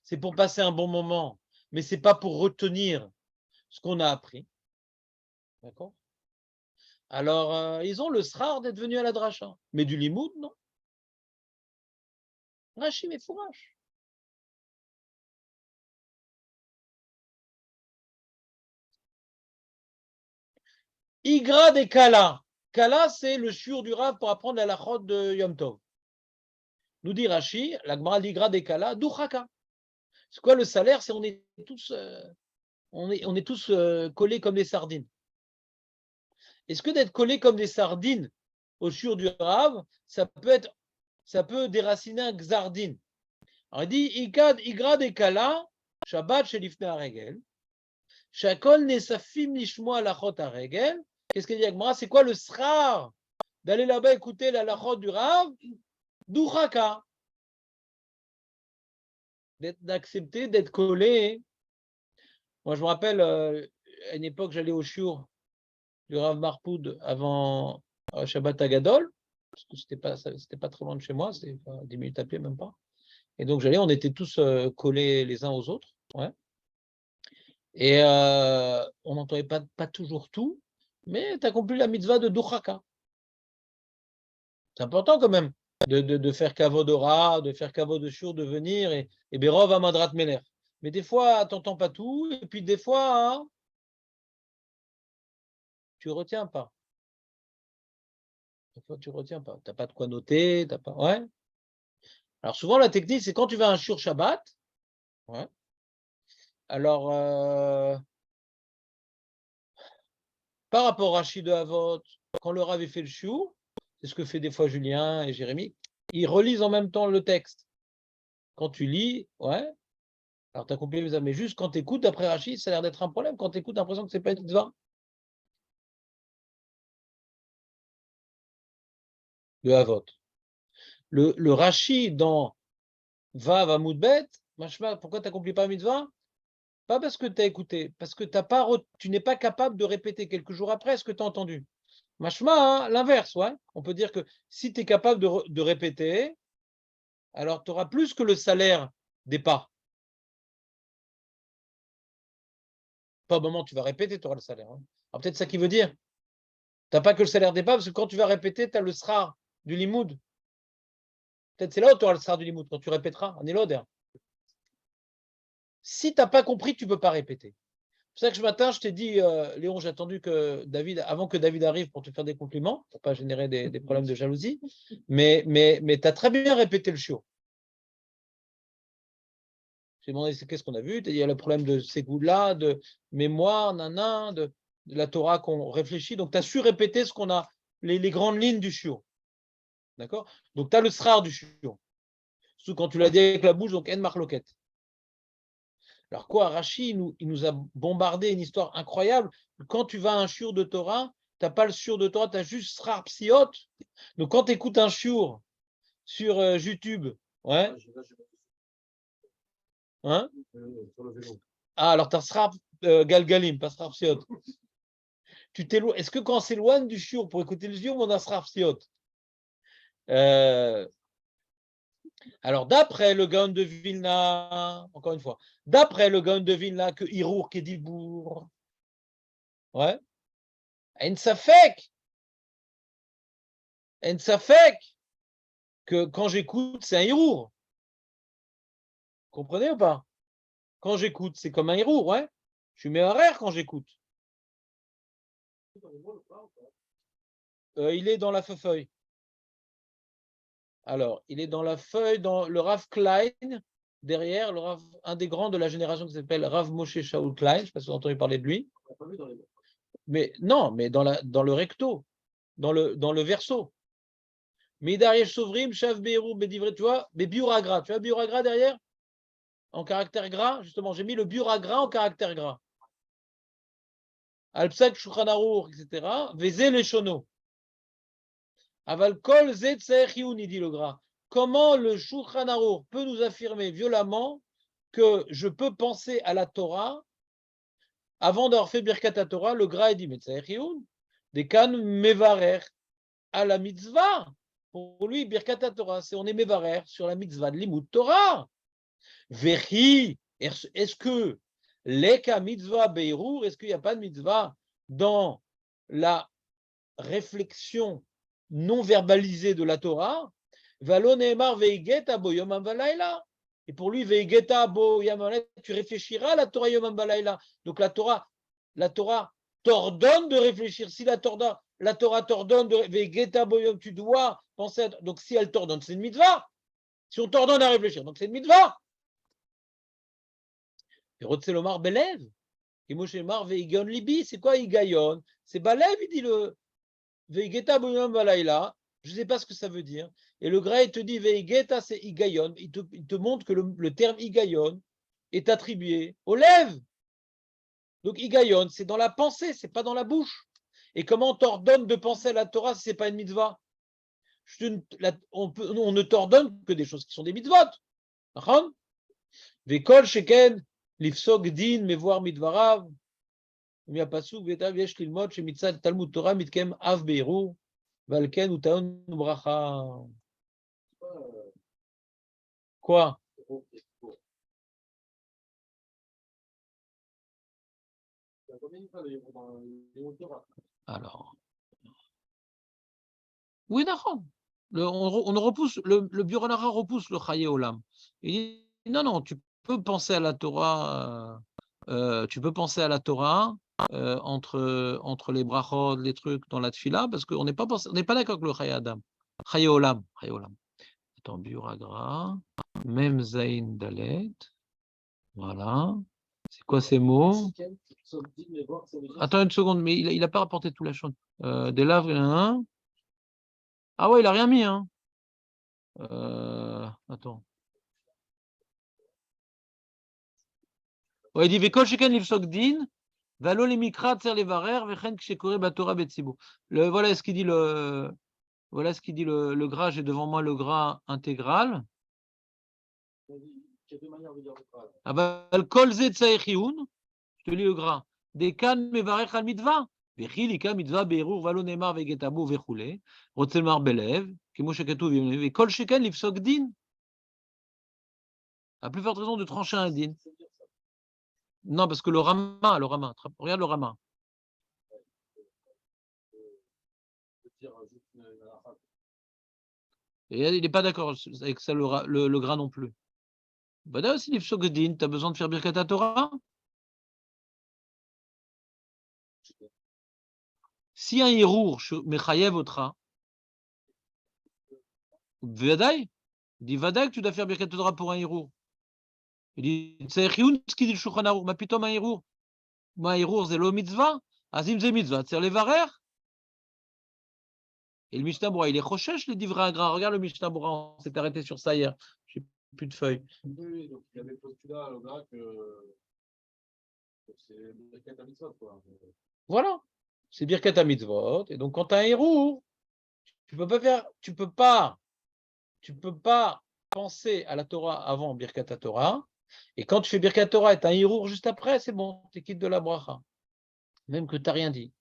c'est pour passer un bon moment, mais ce n'est pas pour retenir ce qu'on a appris. D'accord? Alors, ils ont le srar d'être venus à la dracha. Mais du limoud, non. Rashi mais fourrache. Igra des Kala. Kala, c'est le shiur du Rav pour apprendre la lachot de Yom Tov. Nous dit Rashi, la Gemara l'Igra des Kala, douchaka. C'est quoi le salaire? C'est on est tous collés comme des sardines. Est-ce que d'être collés comme des sardines au shiur du Rav, ça peut déraciner un xardine? Alors il dit Igra des Kala, Shabbat chez l'Ifne Regel. Shakol nesafim nishmoa lachot Regel. Qu'est-ce qu'il dit Agmara? C'est quoi le srar d'aller là-bas écouter la lachot du Rav? Douchaka. D'accepter d'être collé. Moi, je me rappelle, à une époque, j'allais au shiur du Rav Marpoud avant Shabbat Agadol, parce que c'était pas très loin de chez moi, c'était 10 minutes à pied, même pas. Et donc, on était tous collés les uns aux autres. Ouais. Et on n'entendait pas toujours tout, mais tu as accompli la mitzvah de Douchaka. C'est important quand même de faire kavod ora, de faire kavod de shur, de venir et berov amadrat meler. Mais des fois, tu n'entends pas tout, et puis des fois, hein, tu ne retiens pas. Des fois, tu ne retiens pas. Tu n'as pas de quoi noter, t'as pas. Ouais. Alors souvent, la technique, c'est quand tu vas à un shur Shabbat, ouais. Alors, par rapport à Rashi de Havot, quand le Rav fait le shur, c'est ce que fait des fois Julien et Jérémy, ils relisent en même temps le texte. Quand tu lis, ouais, alors tu as compris, mais juste quand tu écoutes, d'après Rashi, ça a l'air d'être un problème. Quand tu écoutes, tu as l'impression que ce n'est pas une mitzvah. Le Havot. Le Rashi dans Vav Amoudbet, pourquoi tu n'accomplis pas mitzvah? Pas parce que tu as écouté, parce que tu n'es pas capable de répéter quelques jours après ce que tu as entendu. Machma, hein, l'inverse, ouais. On peut dire que si tu es capable de répéter, alors tu auras plus que le salaire des pas. Pas au moment où tu vas répéter, tu auras le salaire. Hein. Alors peut-être ça qui veut dire. Tu n'as pas que le salaire des pas, parce que quand tu vas répéter, tu as le srar du limoud. Peut-être c'est là où tu auras le srar du limoud, quand tu répéteras, en éloder. Si tu n'as pas compris, tu ne peux pas répéter. C'est pour ça que ce matin, je t'ai dit, Léon, j'ai attendu que David, avant que David arrive pour te faire des compliments, pour ne pas générer des problèmes de jalousie, mais tu as très bien répété le shiur. J'ai demandé qu'est-ce qu'on a vu, il y a le problème de ces goûts-là, de mémoire, de la Torah qu'on réfléchit, donc tu as su répéter ce qu'on a, les grandes lignes du shiur. D'accord? Donc tu as le srar du shiur. Surtout quand tu l'as dit avec la bouche, donc en marloquette. Alors quoi, Rashi, il nous a bombardé une histoire incroyable. Quand tu vas à un shiur de Torah, tu n'as pas le shiur de Torah, tu as juste srar psiot. Donc quand tu écoutes un shiur sur YouTube, ouais. Hein? Ah, alors tu as srar galgalim, pas srar psiot. Est-ce que quand on s'éloigne du shiur pour écouter le shiur, on a srar psiot? Alors, d'après le Gaon de Vilna, encore une fois, d'après le Gaon de Vilna, que Hirour Kedibour, ouais, en safek, que quand j'écoute, c'est un Hirour. Comprenez ou pas? Quand j'écoute, c'est comme un Hirour, ouais. Je mets un horaire quand j'écoute. Il est dans la feuille. Alors, il est dans la feuille, dans le Rav Klein, derrière, un des grands de la génération qui s'appelle Rav Moshe Shaul Klein, je ne sais pas si vous avez entendu parler de lui. Mais non, mais dans le recto, dans le verso. Mais derrière Sovrim, Shav Beirou, Bedivre, tu vois, mais Biuragra. Tu vois Biuragra derrière? En caractère gras, justement, j'ai mis le Biuragra en caractère gras. Alpsak Shulchan Aruch, etc. Vezé les Shono. Aval Kol Zet Sechiun, dit le gras. Comment le Shulchan Aruch peut nous affirmer violemment que je peux penser à la Torah avant d'avoir fait Birkat Torah? Le gras dit, mais Sechiun, des kan mevarer à la mitzvah. Pour lui, Birkat Torah, c'est on est Mevarer sur la mitzvah de Limud Torah. Vechi, est-ce que l'Eka mitzvah Beirur, est-ce qu'il n'y a pas de mitzvah dans la réflexion non verbalisée de la Torah? Valo Neemar Veigeta Bo Yomam Valayla. Et pour lui, Veigeta Bo Yomam Valayla, tu réfléchiras à la Torah Yomam Valayla. Donc la Torah t'ordonne de réfléchir. Si la Torah t'ordonne de Veigeta Bo Yom, tu dois penser à... Donc si elle t'ordonne, c'est une mitzvah. Si on t'ordonne à réfléchir, donc c'est une mitzvah. Et Rotzelomar Belev. Et Moshe Mar Veigon Libi. C'est quoi Igayon? C'est Balev, il dit le Veigeta Bo Yom Valayla. Je ne sais pas ce que ça veut dire. Et le grec te dit Veigeta, c'est Igayon. Il te montre que le terme Igayon est attribué au lèvres. Donc Igayon, c'est dans la pensée, c'est pas dans la bouche. Et comment on t'ordonne de penser à la Torah si ce n'est pas une mitzvah? On ne t'ordonne que des choses qui sont des mitzvot. Vekol sheken lifsog din mevoir midvarav. Il y a pasuk vetav yesh lilmod shemitzad talmud Torah mitkem av beirur valken utaon bracha. Quoi? Alors, oui, d'accord. On repousse, le Buronara repousse le Chaye Olam. Il dit non, tu peux penser à la Torah, entre les brachot, les trucs dans la tfila, parce qu'on n'est pas d'accord avec le Chaye Adam. Chaye Olam. Attends, Buragra, Mem Zain Dalet. Voilà. C'est quoi ces mots? Attends une seconde, mais il n'a pas rapporté tout la chose. Des lavres, il y en a un. Ah ouais, il n'a rien mis, hein. Attends. Ouais, il dit Vekol sheken livsok din, valo le mikra tser levarer, vechen kshekore batora betsibo. Voilà ce qu'il dit le gras. J'ai devant moi le gras intégral. Aval kol ze tsaechiun. Je te lis le gras. Dekan mevarech al mitva. Vechilika mitva beirur valo nemar vegetabo vechule. Rotzelmar belev. Kimo shekatu vekol sheken livsok din. À plus forte raison de trancher un din. Non, parce que le Rama, regarde le Rama. Et il n'est pas d'accord avec ça, le gras non plus. Bada aussi, l'Ifsogdin, tu as besoin de faire Birkat Torah? Si un Hirour, Mechayev Otra, Vadaï, il dit Vadaï que tu dois faire Birkat Torah pour un Hirour. Il dit, c'est Chioun, ce qu'il dit le Shulchan Aruch, ma plutôt un Hirour. Ma Hirour, c'est le mitzvah. Azim, c'est mitzvah, c'est les varer. Et le Mishnah Bora, il est rochèche, les divrei gras. Regarde le Mishnah Bora, on s'est arrêté sur ça hier. Je n'ai plus de feuilles. Oui, donc il y avait le postulat au gras que c'est Birkat HaMitzvot, quoi. Voilà, c'est Birkat HaMitzvot. Et donc, quand tu as un Hirour, tu peux pas penser à la Torah avant Birkat Torah. Et quand tu fais Birkat Torah et tu as un Hirour juste après, c'est bon, tu es quitte de la bracha. Même que tu n'as rien dit.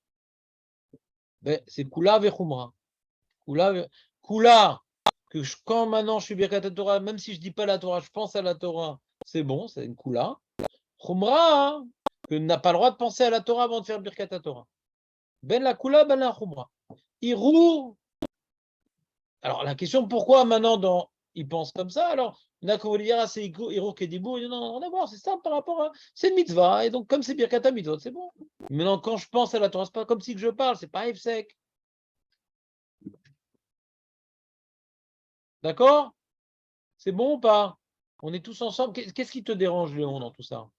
Ben, c'est Kula Vechumra. Kula, que quand maintenant je suis Birkat Torah, même si je ne dis pas la Torah, je pense à la Torah, c'est bon, c'est une Kula. Chumra, que n'a pas le droit de penser à la Torah avant de faire Birkat Torah. Ben la Kula, ben la Chumra. Hirour. Alors la question, pourquoi maintenant il pense comme ça? Alors, il y en a qui vont dire, c'est Hirour Kedibou. Non, on voir, c'est ça par rapport à. C'est une mitzvah, et donc comme c'est Birkat Mitzvot, c'est bon. Maintenant, quand je pense à la Torah, c'est pas comme si que je parle, c'est pas Efsek. D'accord? C'est bon ou pas? On est tous ensemble. Qu'est-ce qui te dérange, Léon, dans tout ça?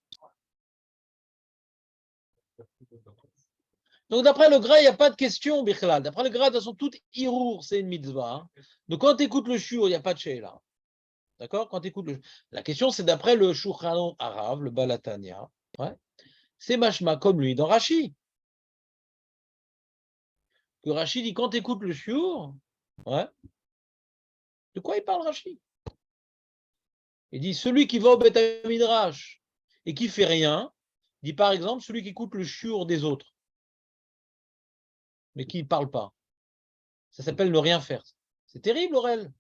Donc, d'après le Gra, il n'y a pas de question, Birklal. D'après le Gra, de toute façon, tout Hirour, c'est une mitzvah. Hein. Donc, quand tu écoutes le Shur, il n'y a pas de Sheila. D'accord? Quand tu écoutes la question, c'est d'après le Shulchan Arav, le Balatania. Ouais. C'est Mashma comme lui dans Rashi. Que Rashi dit quand tu écoutes le Shur, ouais. De quoi il parle Rashi? Il dit celui qui va au Beth Midrash et qui fait rien, dit par exemple celui qui écoute le Shur des autres, mais qui ne parle pas. Ça s'appelle ne rien faire. C'est terrible, Aurel.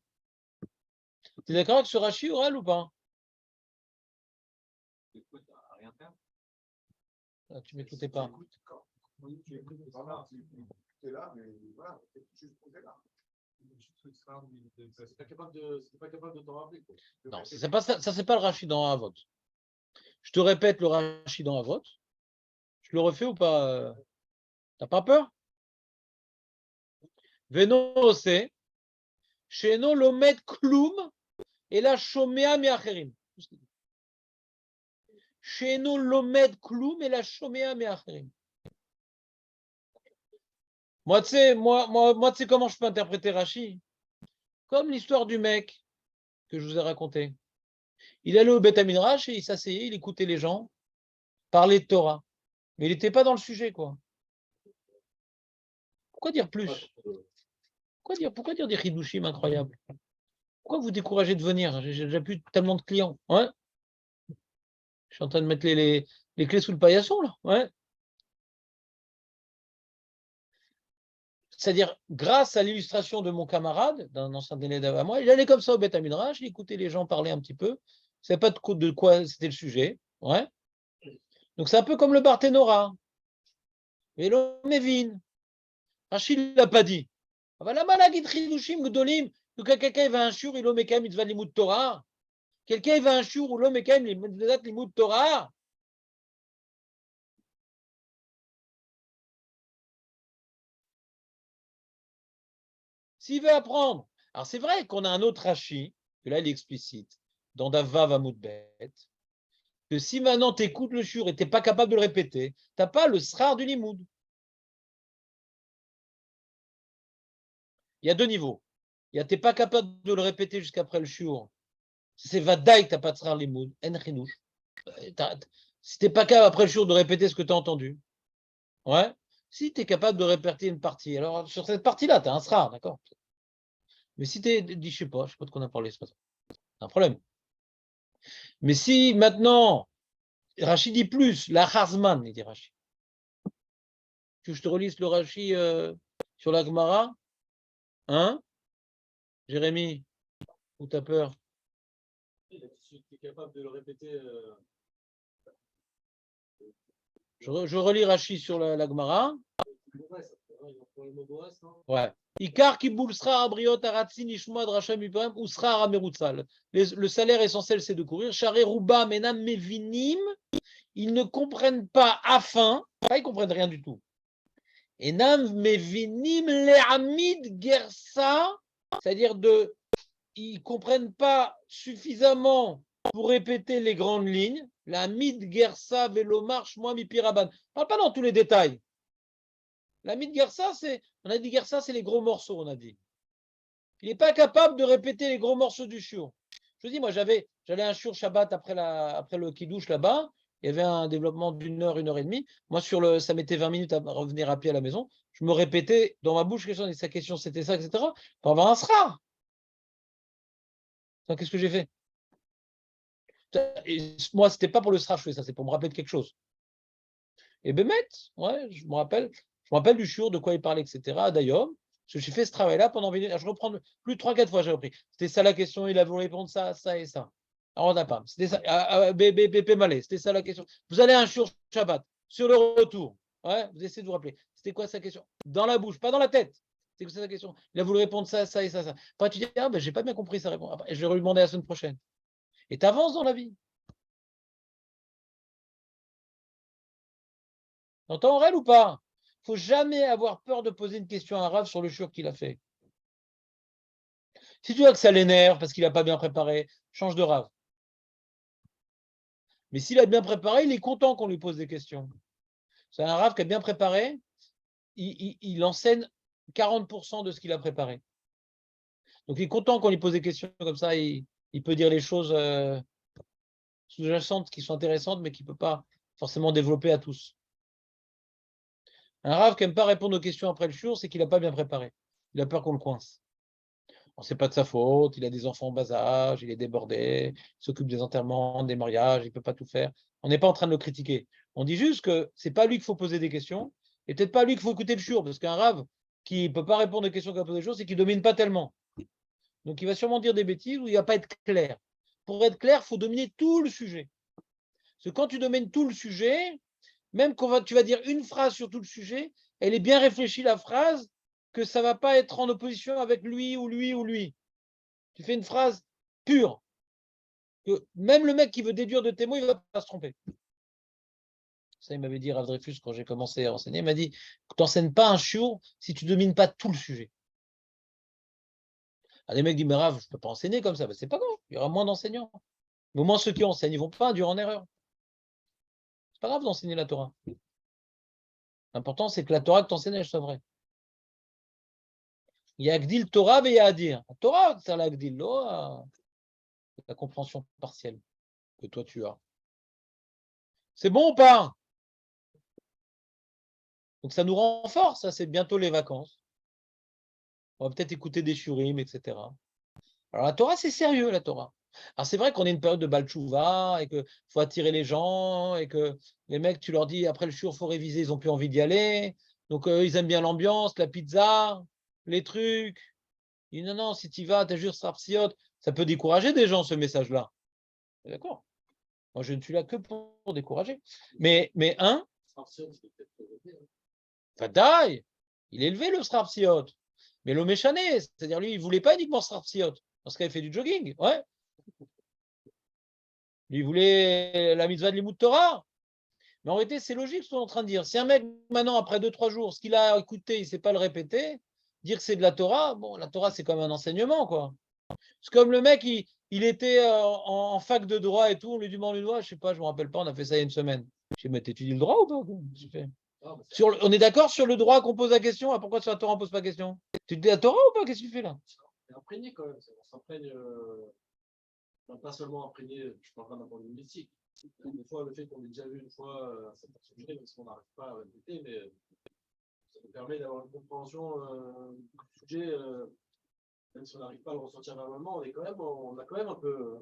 Tu es d'accord avec ce Rashi, Aurel, ou pas? Ah, tu m'écoutais pas. Non, c'est pas ça, c'est pas le Rashi dans Avot. Je te répète le Rashi dans Avot. Je le refais ou pas? T'as pas peur? Veno c'est Sheno lomet klum et la shomea meacherim. Sheno lomet klum et la shomea meacherim. Moi, tu sais, tu sais comment je peux interpréter Rashi? Comme l'histoire du mec que je vous ai raconté. Il allait au Beth Midrash et il s'asseyait, il écoutait les gens parler de Torah. Mais il n'était pas dans le sujet, quoi. Pourquoi dire plus? Pourquoi dire des chidushim incroyables? Pourquoi vous découragez de venir? J'ai plus tellement de clients. Ouais. Je suis en train de mettre les clés sous le paillasson, là. Ouais. C'est-à-dire, grâce à l'illustration de mon camarade, d'un ancien élève à moi, il allait comme ça au Beth Midrash, il écoutait les gens parler un petit peu. Il ne savait pas de quoi c'était le sujet. Ouais. Donc c'est un peu comme le Barthénora. Et l'Omevin. Rachid ne l'a pas dit. La malagit chidushim gdolim. Donc quelqu'un il va un shur, il omekam mitzvah limud Torah. Quelqu'un il va un shur ou l'omekam mitzvah limud Torah. S'il veut apprendre. Alors c'est vrai qu'on a un autre Rashi, que là il est explicite, dans Davav Amoudbet, que si maintenant tu écoutes le shur et tu n'es pas capable de le répéter, tu n'as pas le srar du limoud. Il y a deux niveaux. Il y a tu n'es pas capable de le répéter jusqu'après le shur. C'est vadaï que tu n'as pas de srar limoud. En chinouche. Si tu n'es pas capable après le shur de répéter ce que tu as entendu, ouais. Si tu es capable de répéter une partie, alors sur cette partie-là, tu as un srar, d'accord. Mais si tu es dit, je sais pas de quoi on a parlé, c'est pas ça. C'est un problème. Mais si maintenant, Rachid dit plus, la Hazman, il dit Rachid. Que je te relise le Rachid sur la Gemara, hein, Jérémy, ou t'as peur? Si tu es capable de le répéter. Je relis Rachid sur la Gemara. Ouais. Ikar kiboul sra abriot aratsin ishmoad racham ibrahim ou sra ramerutzal. Le salaire essentiel, c'est de courir. Charé rouba menam mevinim. Ils ne comprennent pas afin. Ils comprennent rien du tout. Enam mevinim le'amid gersa. C'est-à-dire ils comprennent pas suffisamment pour répéter les grandes lignes. La mid gersa velomar shmoa mipiraban. Parle pas dans tous les détails. La mid gersa, on a dit gersa, c'est les gros morceaux, on a dit. Il n'est pas capable de répéter les gros morceaux du shur. Je vous dis, moi, j'allais un shur Shabbat après le kiddush là-bas. Il y avait un développement d'une heure, 1h30. Moi, ça mettait 20 minutes à revenir à pied à la maison. Je me répétais dans ma bouche sa question, c'était ça, etc. Pour avoir un sra. Qu'est-ce que j'ai fait? Et moi, c'était pas pour le sra, je fais ça, c'est pour me rappeler de quelque chose. Et Bémet, ouais, je me rappelle du shur, de quoi il parlait, etc. D'ailleurs, parce que j'ai fait ce travail-là pendant 20 minutes. Je reprends plus de 3-4 fois, j'ai repris. C'était ça la question, il a voulu répondre ça, ça et ça. Alors, on n'a pas. C'était ça, BP Malais, c'était ça la question. Vous allez à un shur Shabbat, sur le retour. Ouais, vous essayez de vous rappeler. C'était quoi sa question? Dans la bouche, pas dans la tête. C'est quoi sa question? Il a voulu répondre ça, ça et ça, ça. Après, tu dis, ah ben, j'ai pas bien compris sa réponse. Après, je vais lui demander la semaine prochaine. Et tu avances dans la vie. T'entends, Aurel, ou pas? Il ne faut jamais avoir peur de poser une question à un Rav sur le shur qu'il a fait. Si tu vois que ça l'énerve parce qu'il n'a pas bien préparé, change de Rav. Mais s'il a bien préparé, il est content qu'on lui pose des questions. C'est un Rav qui a bien préparé, il enseigne 40% de ce qu'il a préparé. Donc il est content qu'on lui pose des questions comme ça, il peut dire les choses sous-jacentes qui sont intéressantes, mais qu'il ne peut pas forcément développer à tous. Un Rav qui n'aime pas répondre aux questions après le shur, c'est qu'il n'a pas bien préparé. Il a peur qu'on le coince. C'est pas de sa faute, il a des enfants en bas âge, il est débordé, il s'occupe des enterrements, des mariages, il ne peut pas tout faire. On n'est pas en train de le critiquer. On dit juste que c'est pas lui qu'il faut poser des questions, et peut-être pas lui qu'il faut écouter le shur, parce qu'un rave qui ne peut pas répondre aux questions qu'il a posées le jour, c'est qu'il ne domine pas tellement. Donc, il va sûrement dire des bêtises ou il ne va pas être clair. Pour être clair, il faut dominer tout le sujet. Parce que quand tu domines tout le sujet, même quand tu vas dire une phrase sur tout le sujet, elle est bien réfléchie, la phrase, que ça ne va pas être en opposition avec lui ou lui ou lui. Tu fais une phrase pure. Que même le mec qui veut déduire de tes mots, il ne va pas se tromper. Ça, il m'avait dit, Rav Dreyfus, quand j'ai commencé à enseigner, il m'a dit, tu n'enseignes pas un shiur si tu ne domines pas tout le sujet. Les mecs disent, mais Rav, je ne peux pas enseigner comme ça. Ben, c'est pas grave, il y aura moins d'enseignants. Mais au moins, ceux qui enseignent, ils ne vont pas induire en erreur. C'est pas grave d'enseigner la Torah. L'important, c'est que la Torah que tu enseignes, elle soit vraie. Il y a Agdil Torah et il y a Adir. La Torah, c'est la Agdil, la compréhension partielle que toi tu as. C'est bon ou pas? Donc ça nous renforce, ça, c'est bientôt les vacances. On va peut-être écouter des shurim, etc. Alors la Torah, c'est sérieux, la Torah. Alors c'est vrai qu'on est une période de Baal Tshuva et qu'il faut attirer les gens et que les mecs, tu leur dis après le shur, il faut réviser, ils n'ont plus envie d'y aller. Donc ils aiment bien l'ambiance, la pizza, les trucs. Ils disent non, non, si tu y vas, t'as juste Sarpsiot. Ça peut décourager des gens, ce message-là. D'accord. Moi, je ne suis là que pour décourager. Mais Vadaï, il est élevé le Sarpsiot. Mais le méchané, c'est-à-dire lui, il ne voulait pas uniquement Sarpsiot, parce qu'il avait fait du jogging. Ouais. Lui, il voulait la mitzvah de l'Imout Torah. Mais en réalité, c'est logique ce qu'on est en train de dire. Si un mec, maintenant, après 2-3 jours, ce qu'il a écouté, il ne sait pas le répéter, dire que c'est de la Torah, bon, la Torah, c'est comme un enseignement, quoi. C'est comme le mec, il était en fac de droit et tout, on lui demande une loi, je ne sais pas, je ne me rappelle pas, on a fait ça il y a une semaine. Je dis, mais t'étudies le droit ou pas? On est d'accord sur le droit qu'on pose la question, ah, pourquoi sur la Torah on ne pose pas la question? Tu dis la Torah ou pas? Qu'est-ce que tu fais là? C'est imprégné quand même, on s'imprègne, pas seulement imprégné, je parle pas d'un point de vue mystique. Des fois, le fait qu'on ait déjà vu une fois un certain sujet, même si on n'arrive pas à répéter, mais ça nous permet d'avoir une compréhension du sujet, même si on n'arrive pas à le ressentir verbalement, on a quand même un peu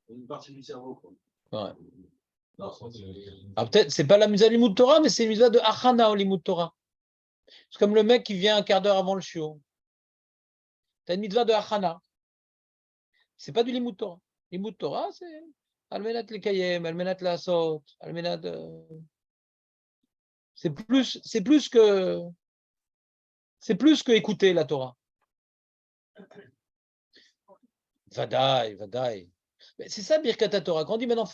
une partie du cerveau, quoi. Ouais. Non, peut-être, c'est pas la mitzvah de l'Imout Torah, mais c'est une mitzvah de Achana au l'Imout Torah. C'est comme le mec qui vient un quart d'heure avant le shiur. Tu as une mitzvah de Achana. C'est pas du l'Imout Torah. L'Imout Torah, c'est Almenat Lekayem, Almenat Lasot, Almenat. C'est plus que écouter la Torah. Vadaï. C'est ça Birkat Torah. Quand on dit maintenant,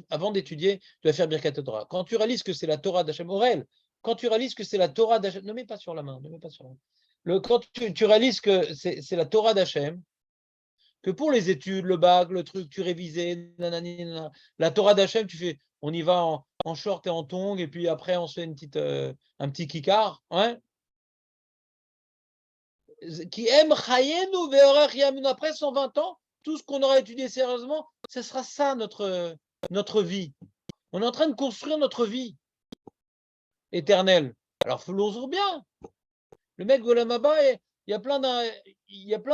avant d'étudier, tu dois faire Birkat Torah. Quand tu réalises que c'est la Torah d'Hachem, Aurel, quand tu réalises que c'est la Torah d'Hachem, ne mets pas sur la main, quand tu réalises que c'est la Torah d'Hachem, que pour les études, le bac, le truc, tu révisais, nanani, nanana. La Torah d'Hachem, tu fais, on y va en short et en tongs, et puis après on se fait un petit kikar, hein? Qui aime Chayenu ve'orach yaminu. Après 120 ans, tout ce qu'on aura étudié sérieusement, ce sera ça notre vie. On est en train de construire notre vie éternelle. Alors faisons bien. Le mec de Lamaba, il y a plein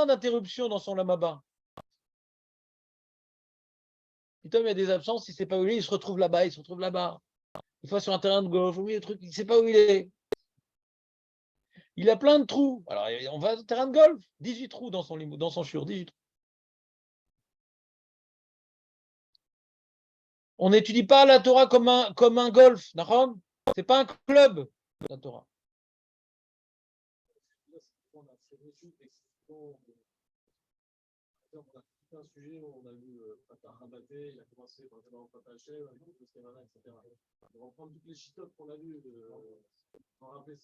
d'interruptions dans son Lamaba. Putain, il y a des absences, il ne sait pas où il est, il se retrouve là-bas, Une fois sur un terrain de golf, oui, le truc, il ne sait pas où il est. Il a plein de trous. Alors, on va au terrain de golf, 18 trous dans son shiur, 18 trous. On n'étudie pas la Torah comme un golf, d'accord? Ce n'est pas un club, la Torah. On a un sujet où on a vu Fatah Rabaté, il a commencé par Fatah Hachem, etc. On va reprendre toutes les chitotes qu'on a vues, en rappeler.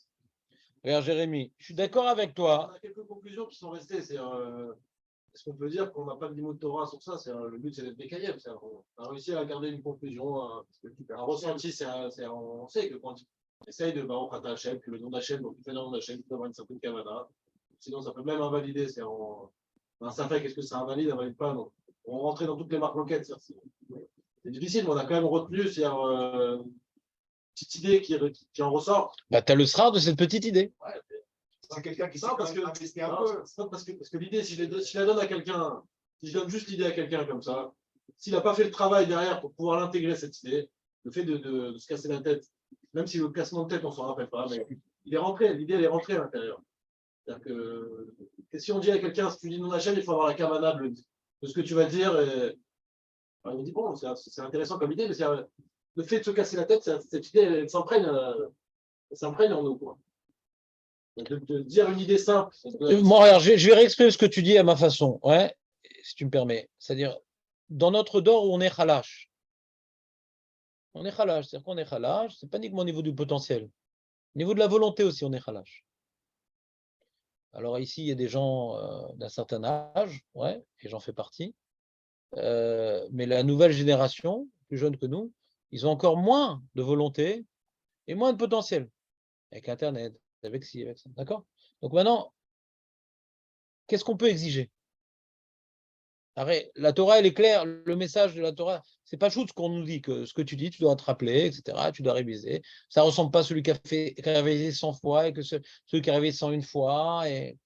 Regarde, Jérémy, je suis d'accord avec toi. On a quelques conclusions qui sont restées. Est-ce qu'on peut dire qu'on n'a pas de limite Torah sur ça? Le but, c'est d'être Bekayev. On a réussi à garder une conclusion. Un ressenti, on sait que quand tu essayes de Fatah Hachem, que le nom d'Hachem, donc tu fais le nom d'Hachem, tu dois avoir une certaine kavana. Sinon, ça peut même invalider. Ça fait qu'est-ce que ça invalide pas. Donc, on rentrait dans toutes les marques loquettes. C'est difficile, mais on a quand même retenu une petite idée qui en ressort. Bah, tu as le srar de cette petite idée. Ouais, c'est quelqu'un qui sait parce que l'idée, si je la donne à quelqu'un, si je donne juste l'idée à quelqu'un comme ça, s'il n'a pas fait le travail derrière pour pouvoir l'intégrer, cette idée, le fait de se casser la tête, même si le cassement de tête, on ne s'en rappelle pas, mais il est rentré, l'idée, elle est rentrée à l'intérieur. C'est-à-dire que si on dit à quelqu'un, si tu dis non Hachem, il faut avoir la kavana de ce que tu vas dire. Alors, il me dit, bon, c'est intéressant comme idée, mais le fait de se casser la tête, cette idée, elle s'imprègne en nous, quoi. De dire une idée simple. Moi, alors, je vais réexprimer ce que tu dis à ma façon, ouais, si tu me permets. C'est-à-dire, dans notre dor, on est khalash. On est khalash, c'est-à-dire qu'on est khalash, c'est pas uniquement au niveau du potentiel. Au niveau de la volonté aussi, on est khalash. Alors ici, il y a des gens d'un certain âge, ouais, et j'en fais partie. Mais la nouvelle génération, plus jeune que nous, ils ont encore moins de volonté et moins de potentiel. Avec Internet, avec ci, avec ça. D'accord? Donc maintenant, qu'est-ce qu'on peut exiger? La Torah, elle est claire. Le message de la Torah, c'est pas juste ce qu'on nous dit, que ce que tu dis, tu dois te rappeler, etc. Tu dois réviser. Ça ne ressemble pas à celui qui a révisé 100 fois et que celui qui a révisé 101 fois. Et...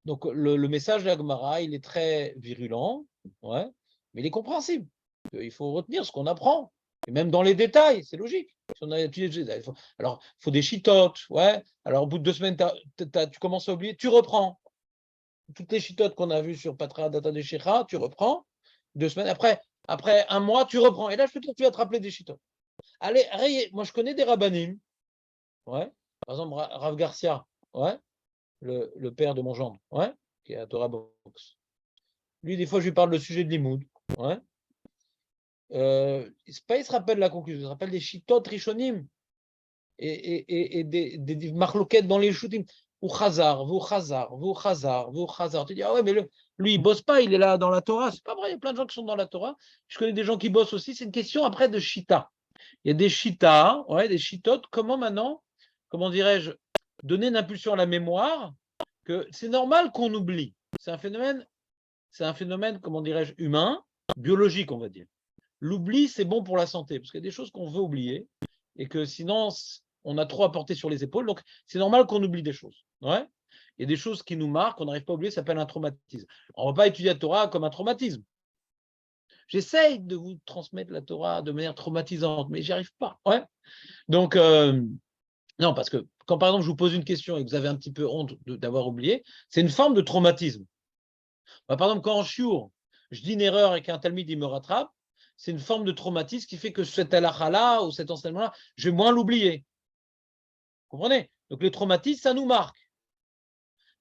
Donc, le message de la Gemara, il est très virulent, ouais, mais il est compréhensible. Il faut retenir ce qu'on apprend. Et même dans les détails, c'est logique. Si on a étudié, alors, il faut des chitotes, ouais. Alors, au bout de 2 semaines, tu commences à oublier, tu reprends. Toutes les chitotes qu'on a vues sur Patra Data de Shecha, tu reprends. 2 semaines après 1 mois, tu reprends. Et là, je peux te dire, tu vas te rappeler des chitotes. Allez, moi, je connais des rabbanim, ouais. Par exemple, Rav Garcia, ouais, le père de mon gendre, ouais, qui est à Torah Box. Lui, des fois, je lui parle le sujet de l'imoud, ouais. C'est pas il se rappelle la conclusion, il se rappelle des chitotes rishonim et des marloquettes dans les shooting. Ou chazar, vous chazar, vous chazar, vous chazar. Tu dis, ah ouais, mais lui, il bosse pas, il est là dans la Torah. C'est pas vrai, il y a plein de gens qui sont dans la Torah. Je connais des gens qui bossent aussi. C'est une question après de chita. Il y a des chita, ouais, des chitotes. Comment maintenant, comment dirais-je, donner une impulsion à la mémoire que c'est normal qu'on oublie. C'est un phénomène, comment dirais-je, humain, biologique, on va dire. L'oubli, c'est bon pour la santé, parce qu'il y a des choses qu'on veut oublier, et que sinon, on a trop à porter sur les épaules. Donc, c'est normal qu'on oublie des choses. Ouais. Il y a des choses qui nous marquent, qu'on n'arrive pas à oublier, ça s'appelle un traumatisme. On ne va pas étudier la Torah comme un traumatisme. J'essaye de vous transmettre la Torah de manière traumatisante, mais j'y arrive pas. Ouais. Donc, non, parce que quand, par exemple, je vous pose une question et que vous avez un petit peu honte d'avoir oublié, c'est une forme de traumatisme. Par exemple, quand en chiour, je dis une erreur et qu'un talmide il me rattrape, c'est une forme de traumatisme qui fait que cet halakha-là ou cet enseignement-là, je vais moins l'oublier. Vous comprenez? Donc les traumatismes, ça nous marque.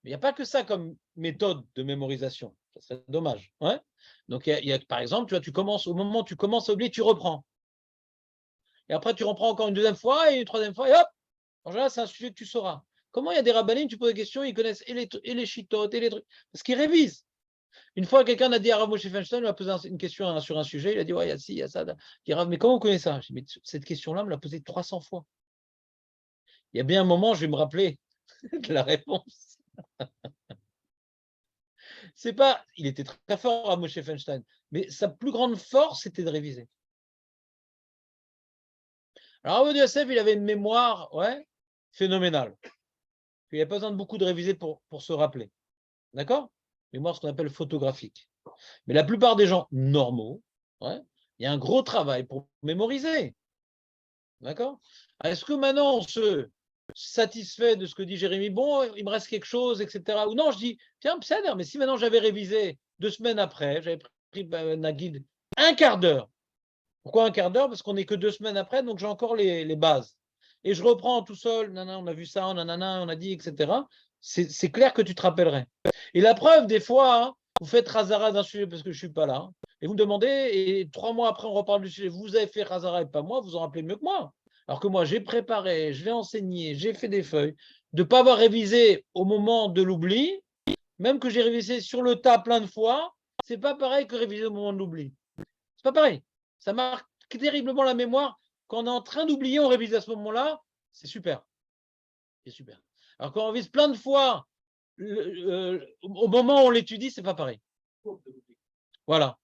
Mais il n'y a pas que ça comme méthode de mémorisation. Ça serait dommage. Ouais. Donc il y a, par exemple, au moment où tu commences à oublier, tu reprends. Et après, tu reprends encore une deuxième fois et une troisième fois, et hop! En général, c'est un sujet que tu sauras. Comment il y a des rabbanim, tu poses des questions, ils connaissent et les chitotes et les trucs, parce qu'ils révisent. Une fois, quelqu'un a dit à Rav Moshe Feinstein, il m'a posé une question sur un sujet, il a dit, ouais, il y a ci, il y a ça. Il dit, Rav, mais comment vous connaissez ça? Je dis, mais cette question-là, on me l'a posée 300 fois. Il y a bien un moment, je vais me rappeler de la réponse. C'est pas, il était très fort, Rav Moshe Feinstein, mais sa plus grande force, c'était de réviser. Alors, Rav Yosef, il avait une mémoire, ouais, phénoménale. Il n'y a pas besoin de beaucoup de réviser pour se rappeler. D'accord? Mémoire, ce qu'on appelle photographique. Mais la plupart des gens normaux, ouais, il y a un gros travail pour mémoriser. D'accord? Est-ce que maintenant on se satisfait de ce que dit Jérémy? Bon, il me reste quelque chose, etc. Ou non, je dis, tiens, mais si maintenant j'avais révisé 2 semaines après, j'avais pris un guide, un quart d'heure. Pourquoi un quart d'heure? Parce qu'on n'est que 2 semaines après, donc j'ai encore les bases. Et je reprends tout seul, nanana, on a vu ça, nanana, on a dit, etc. C'est clair que tu te rappellerais. Et la preuve, des fois, hein, vous faites Razara d'un sujet parce que je ne suis pas là, hein, et vous me demandez, et 3 mois après, on reparle du sujet, vous avez fait Razara et pas moi, vous en rappelez mieux que moi. Alors que moi, j'ai préparé, je l'ai enseigné, j'ai fait des feuilles. De ne pas avoir révisé au moment de l'oubli, même que j'ai révisé sur le tas plein de fois, c'est pas pareil que réviser au moment de l'oubli. C'est pas pareil. Ça marque terriblement la mémoire. Quand on est en train d'oublier, on révise à ce moment-là, c'est super. C'est super. Alors quand on révise plein de fois, au moment où on l'étudie, c'est pas pareil. Voilà.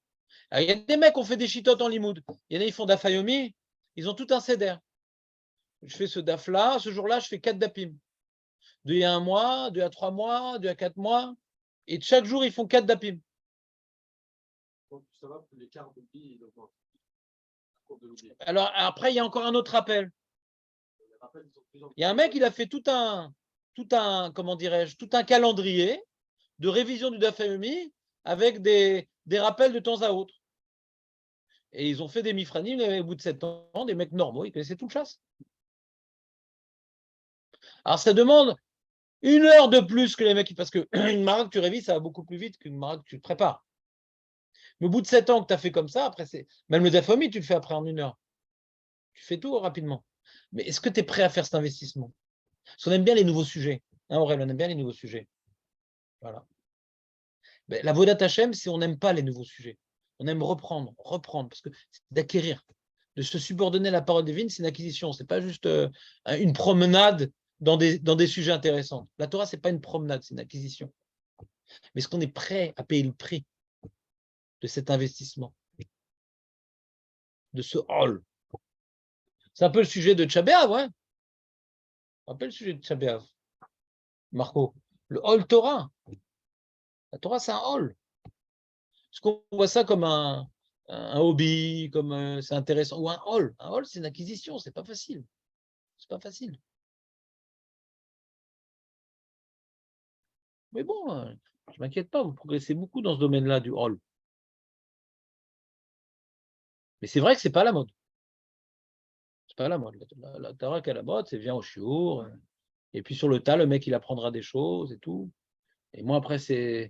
Alors, il y a des mecs qui ont fait des chitotes en limoud. Il y en a, ils font d'afayomi, ils ont tout un céder. Je fais ce daf-là, ce jour-là, je fais 4 dapim. 2 à 1 mois, 2 à 3 mois, 2 à 4 mois. Et chaque jour, ils font 4 dapim. Donc, ça va, l'écart d'oubli, Alors après, il y a encore un autre rappel. Il y a un mec, il a fait tout un tout un, comment dirais-je, tout un calendrier de révision du Daf Yomi avec des rappels de temps à autre. Et ils ont fait des mifranim, au bout de 7 ans, des mecs normaux, ils connaissaient tout le chasse. Alors ça demande 1 heure de plus que les mecs, parce qu'une mara que tu révises, ça va beaucoup plus vite qu'une mara que tu te prépares. Mais au bout de 7 ans que tu as fait comme ça, après, même le Daf Yomi, tu le fais après en 1 heure. Tu fais tout rapidement. Mais est-ce que tu es prêt à faire cet investissement? Parce qu'on aime bien les nouveaux sujets. Hein, Aurèle, on aime bien les nouveaux sujets. Voilà. Mais la Vodat Hashem, c'est on n'aime pas les nouveaux sujets. On aime reprendre, parce que c'est d'acquérir. De se subordonner à la parole divine, c'est une acquisition. Ce n'est pas juste une promenade dans des sujets intéressants. La Torah, ce n'est pas une promenade, c'est une acquisition. Mais est-ce qu'on est prêt à payer le prix de cet investissement, de ce hall? C'est un peu le sujet de Tchabéav, ouais. C'est un peu le sujet de Tchabéav. Marco, le hall Torah. La Torah, c'est un hall. Est-ce qu'on voit ça comme un hobby, comme c'est intéressant, ou un hall? Un hall, c'est une acquisition, c'est pas facile. C'est pas facile. Mais bon, je m'inquiète pas, vous progressez beaucoup dans ce domaine-là du hall. Mais c'est vrai que c'est pas la mode. C'est pas la mode. La Torah qui est à la mode, c'est viens au shiur. Et puis sur le tas, le mec, il apprendra des choses et tout. Et moi, après, je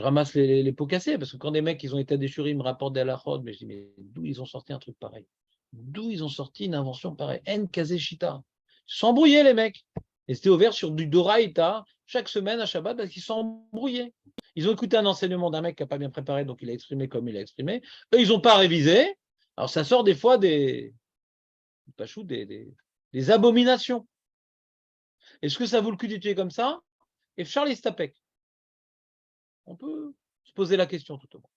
ramasse les pots cassés, parce que quand des mecs, ils ont été à des shiurim, ils me rapportent des halachot, mais je dis, mais d'où ils ont sorti un truc pareil? D'où ils ont sorti une invention pareille? En kazeshita. Ils se sont embrouillés, les mecs. Et c'était ouvert sur du Doraïta chaque semaine à Shabbat parce qu'ils se sont embrouillés. Ils ont écouté un enseignement d'un mec qui n'a pas bien préparé, donc il a exprimé comme il a exprimé. Eux, ils n'ont pas révisé. Alors, ça sort des fois des abominations. Est-ce que ça vaut le coup d'étudier comme ça? Et Charles Stapek. On peut se poser la question tout au moins.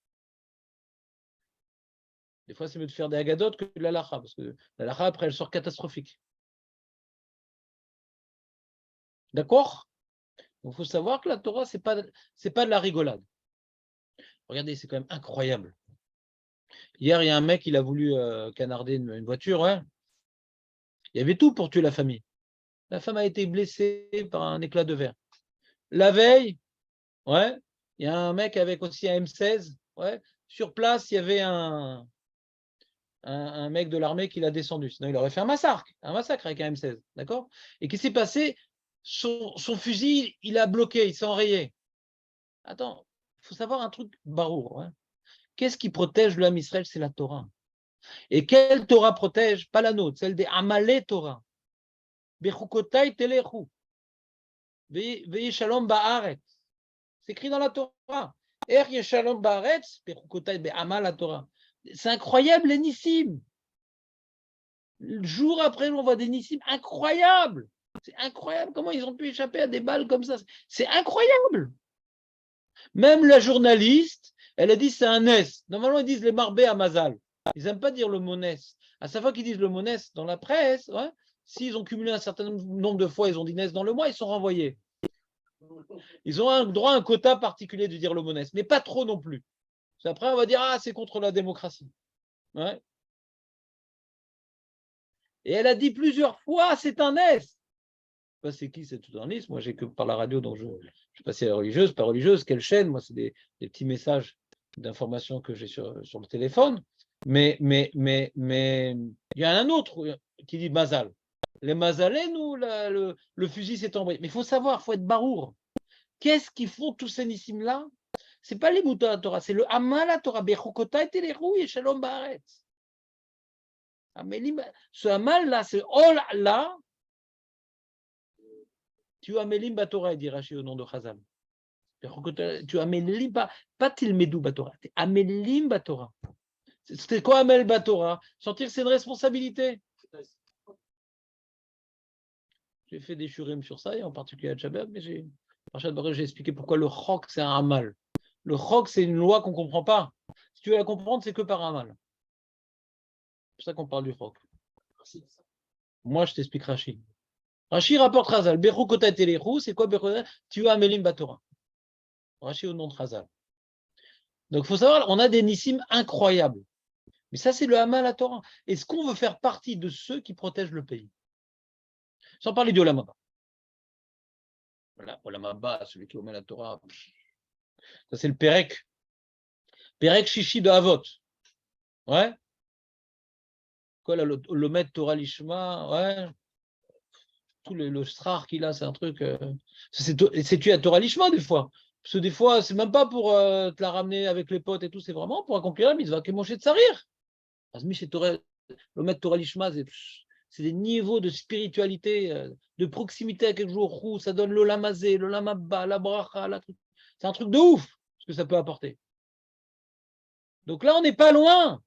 Des fois, c'est mieux de faire des agadotes que de la lacha, parce que la lacha, après, elle sort catastrophique. D'accord? Donc, il faut savoir que la Torah, ce n'est pas de la rigolade. Regardez, c'est quand même incroyable. Hier, il y a un mec, il a voulu canarder une voiture. Ouais. Il y avait tout pour tuer la famille. La femme a été blessée par un éclat de verre. La veille, ouais, il y a un mec avec aussi un M16. Ouais. Sur place, il y avait un mec de l'armée qui l'a descendu. Sinon, il aurait fait un massacre avec un M16. D'accord? Et qu'est-ce qui s'est passé? Son fusil, il a bloqué, il s'est enrayé. Attends, il faut savoir un truc barour. Ouais. Qu'est-ce qui protège l'homme Israël? C'est la Torah. Et quelle Torah protège? Pas la nôtre, celle des Amalé Torah. Bechukotai telechu. Ve'ye shalom ba'aretz. C'est écrit dans la Torah. Er yeshalom ba'aretz, bechukotai be'amal la Torah. C'est incroyable, les Nissim. Jour après jour, on voit des Nissim incroyables. C'est incroyable comment ils ont pu échapper à des balles comme ça. C'est incroyable. Même la journaliste, elle a dit c'est un S. Normalement, ils disent les marbés à Mazal. Ils n'aiment pas dire le mot Nes. À chaque fois qu'ils disent le mot Nes dans la presse, ouais, s'ils ont cumulé un certain nombre de fois, ils ont dit Nes dans le mois, ils sont renvoyés. Ils ont un droit à un quota particulier de dire le mot Nes, mais pas trop non plus. Après, on va dire ah, c'est contre la démocratie. Ouais. Et elle a dit plusieurs fois c'est un S. Je ne sais pas c'est qui cette journaliste. Moi, j'ai que par la radio, donc je ne sais pas si elle est religieuse, pas religieuse, quelle chaîne. Moi, c'est des petits messages d'informations que j'ai sur le téléphone. Mais il y en a un autre qui dit Mazal. Les Mazalais, nous, le fusil s'est embrayé. Mais il faut savoir, il faut être barour. Qu'est-ce qu'ils font tous ces nissim-là? Ce n'est pas les moutons à la Torah, c'est le Amal à la Torah. Bechukota et Teleru et Shalom Baaretz. Ce Amal-là, ce Ol-là, tu amélim Batorah, dit Rashi au nom de Chazal. Tu amélim, pas Tilmedou Batorah, tu amélim Batorah. C'était quoi Amel Batorah? Sentir que c'est une responsabilité. J'ai fait des shurim sur ça, et en particulier à Shabbat, mais j'ai expliqué pourquoi le chok, c'est un amal. Le chok, c'est une loi qu'on ne comprend pas. Si tu veux la comprendre, c'est que par amal. C'est pour ça qu'on parle du chok. Moi, je t'explique Rashi. Rashi rapporte Razal. Bechu kota telechu, c'est quoi Bechu? Tu as amélim Batorah. Rashi au nom de Razal. Donc, il faut savoir, on a des nissim incroyables. Mais ça, c'est le Hamal à Torah. Est-ce qu'on veut faire partie de ceux qui protègent le pays? Sans parler du Olam Haba. Voilà, Olam Haba, celui qui omet la Torah. Ça, c'est le Pérec. Pérec Shishi de Havot. Ouais. Quoi, là, l'omet Torah Lishma, ouais. Tout le strar qu'il a, c'est un truc. C'est tu à Torah Lishma, des fois. Parce que des fois, c'est même pas pour te la ramener avec les potes et tout, c'est vraiment pour accomplir la mitzvah. Kemoshe Tsarir. L'omet Torah Lishma, c'est des niveaux de spiritualité, de proximité à quelque chose. Ça donne l'Olam Hazé, l'Olam Haba, la bracha, la truc. C'est un truc de ouf ce que ça peut apporter. Donc là, on n'est pas loin.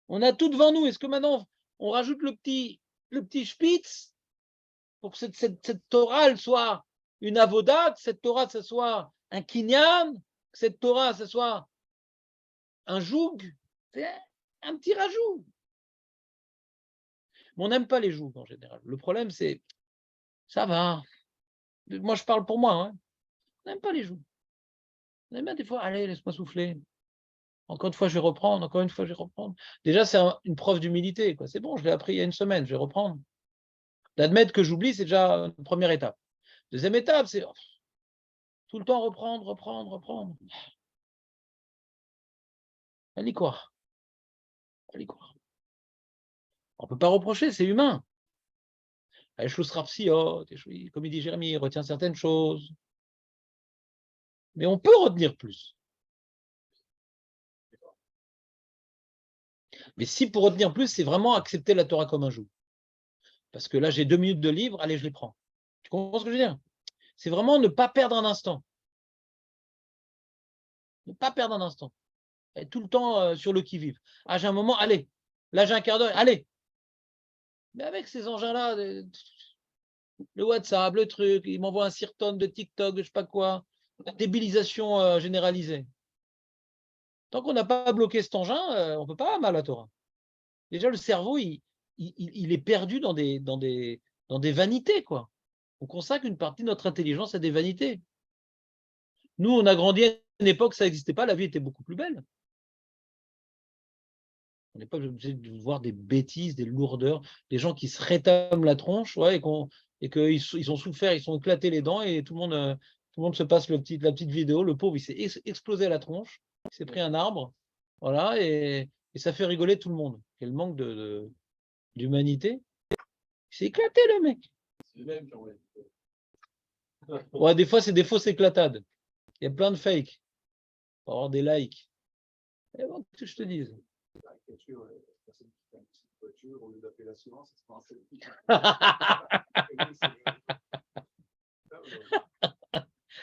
On a tout devant nous. Est-ce que maintenant, on rajoute le petit spitz pour que cette Torah, elle soit une avoda, que cette Torah, ce soit un kinyan, que cette Torah, ce soit un joug? C'est un petit rajout. Mais on n'aime pas les jougs en général. Le problème, c'est, ça va. Moi, je parle pour moi. Hein. On n'aime pas les jougs. On aime bien des fois, allez, laisse-moi souffler. Encore une fois, je vais reprendre. Encore une fois, je vais reprendre. Déjà, c'est une preuve d'humilité. C'est bon, je l'ai appris il y a une semaine, je vais reprendre. D'admettre que j'oublie, c'est déjà une première étape. Deuxième étape, c'est tout le temps reprendre. Elle y quoi? On ne peut pas reprocher, c'est humain. Comme il dit Jérémie, il retient certaines choses. Mais on peut retenir plus. Mais si pour retenir plus, c'est vraiment accepter la Torah comme un joug. Parce que là, j'ai 2 minutes de livre, allez, je les prends. Tu comprends ce que je veux dire? C'est vraiment ne pas perdre un instant. Ne pas perdre un instant. Être tout le temps sur le qui-vive. Ah, j'ai un moment, allez. Là, j'ai un quart d'heure, allez. Mais avec ces engins-là, le WhatsApp, le truc, il m'envoie un sirton de TikTok, de je sais pas quoi, la débilisation généralisée. Tant qu'on n'a pas bloqué cet engin, on ne peut pas mal la Torah. Déjà, le cerveau, il est perdu dans des vanités, quoi. On consacre une partie de notre intelligence à des vanités. Nous, on a grandi à une époque où ça n'existait pas, la vie était beaucoup plus belle. On n'est pas obligé de voir des bêtises, des lourdeurs, des gens qui se rétament la tronche, ouais, et qu'ils ont souffert, ils sont éclatés les dents, et tout le monde se passe la petite vidéo. Le pauvre, il s'est explosé la tronche, il s'est pris un arbre, voilà, et ça fait rigoler tout le monde. Quel manque d'humanité. Il s'est éclaté, le mec. Ouais, des fois, c'est des fausses éclatades. Il y a plein de fakes. Pour avoir des likes. Et bon, que je te dise.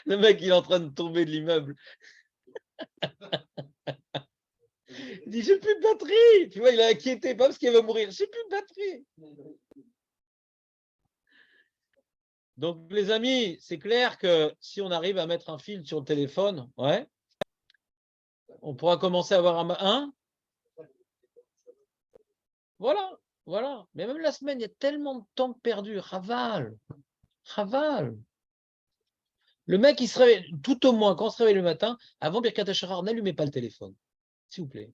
Le mec, il est en train de tomber de l'immeuble. Il dit, j'ai plus de batterie. Tu vois, il est inquiété, pas parce qu'il va mourir. J'ai plus de batterie. Donc, les amis, c'est clair que si on arrive à mettre un fil sur le téléphone, ouais, on pourra commencer à avoir un. Voilà. Mais même la semaine, il y a tellement de temps perdu. Raval. Le mec, il se réveille, tout au moins, quand on se réveille le matin, avant Birkat HaShachar, n'allumez pas le téléphone, s'il vous plaît.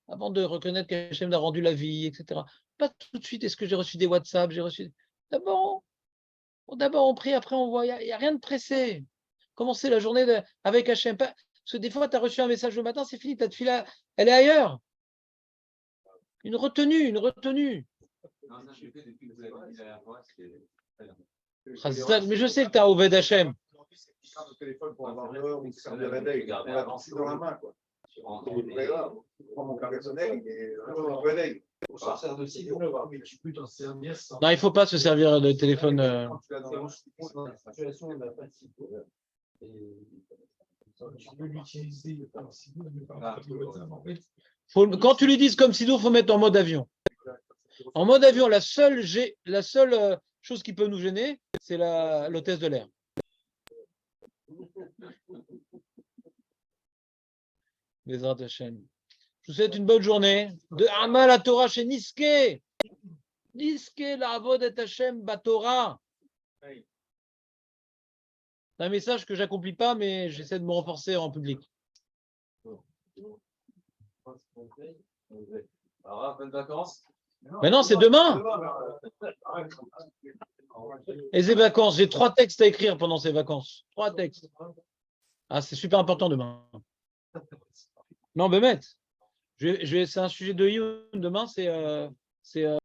Avant de reconnaître qu'Hachem a rendu la vie, etc. Pas tout de suite, est-ce que j'ai reçu des WhatsApp, D'abord, on prie, après on voit, il n'y a rien de pressé. Commencez la journée avec Hachem. Parce que des fois, tu as reçu un message le matin, c'est fini, ta fila, elle est ailleurs. Une retenue. Non, ça, je l'ai fait depuis que vous l'avez dit la dernière fois. Mais je sais que tu as Oved Hachem. Le téléphone pour avoir l'heure, ou faire des réveils, on l'a lancé dans la main, quoi. Je prends mon carnet personnel et je réveille. Pour sortir de Sidour, mais tu peux t'en servir sans. Non, il ne faut pas se servir de téléphone. La situation n'a pas de Sidour. Tu peux l'utiliser par Sidour, mais par en fait. Quand tu lui dises comme Sidour, il faut mettre en mode avion. En mode avion, la seule chose qui peut nous gêner, c'est l'hôtesse de l'air. Bezrat Hashem. Je vous souhaite une bonne journée. De Amal à Torah chez Niske. Niske la Avod et Hashem Batorah. C'est un message que j'accomplis pas, mais j'essaie de me renforcer en public. Alors, bonnes vacances. Mais non, c'est demain. Et ces vacances, j'ai 3 textes à écrire pendant ces vacances. 3 textes. Ah, c'est super important demain. Non, Bémet, c'est un sujet de Youn. Demain, c'est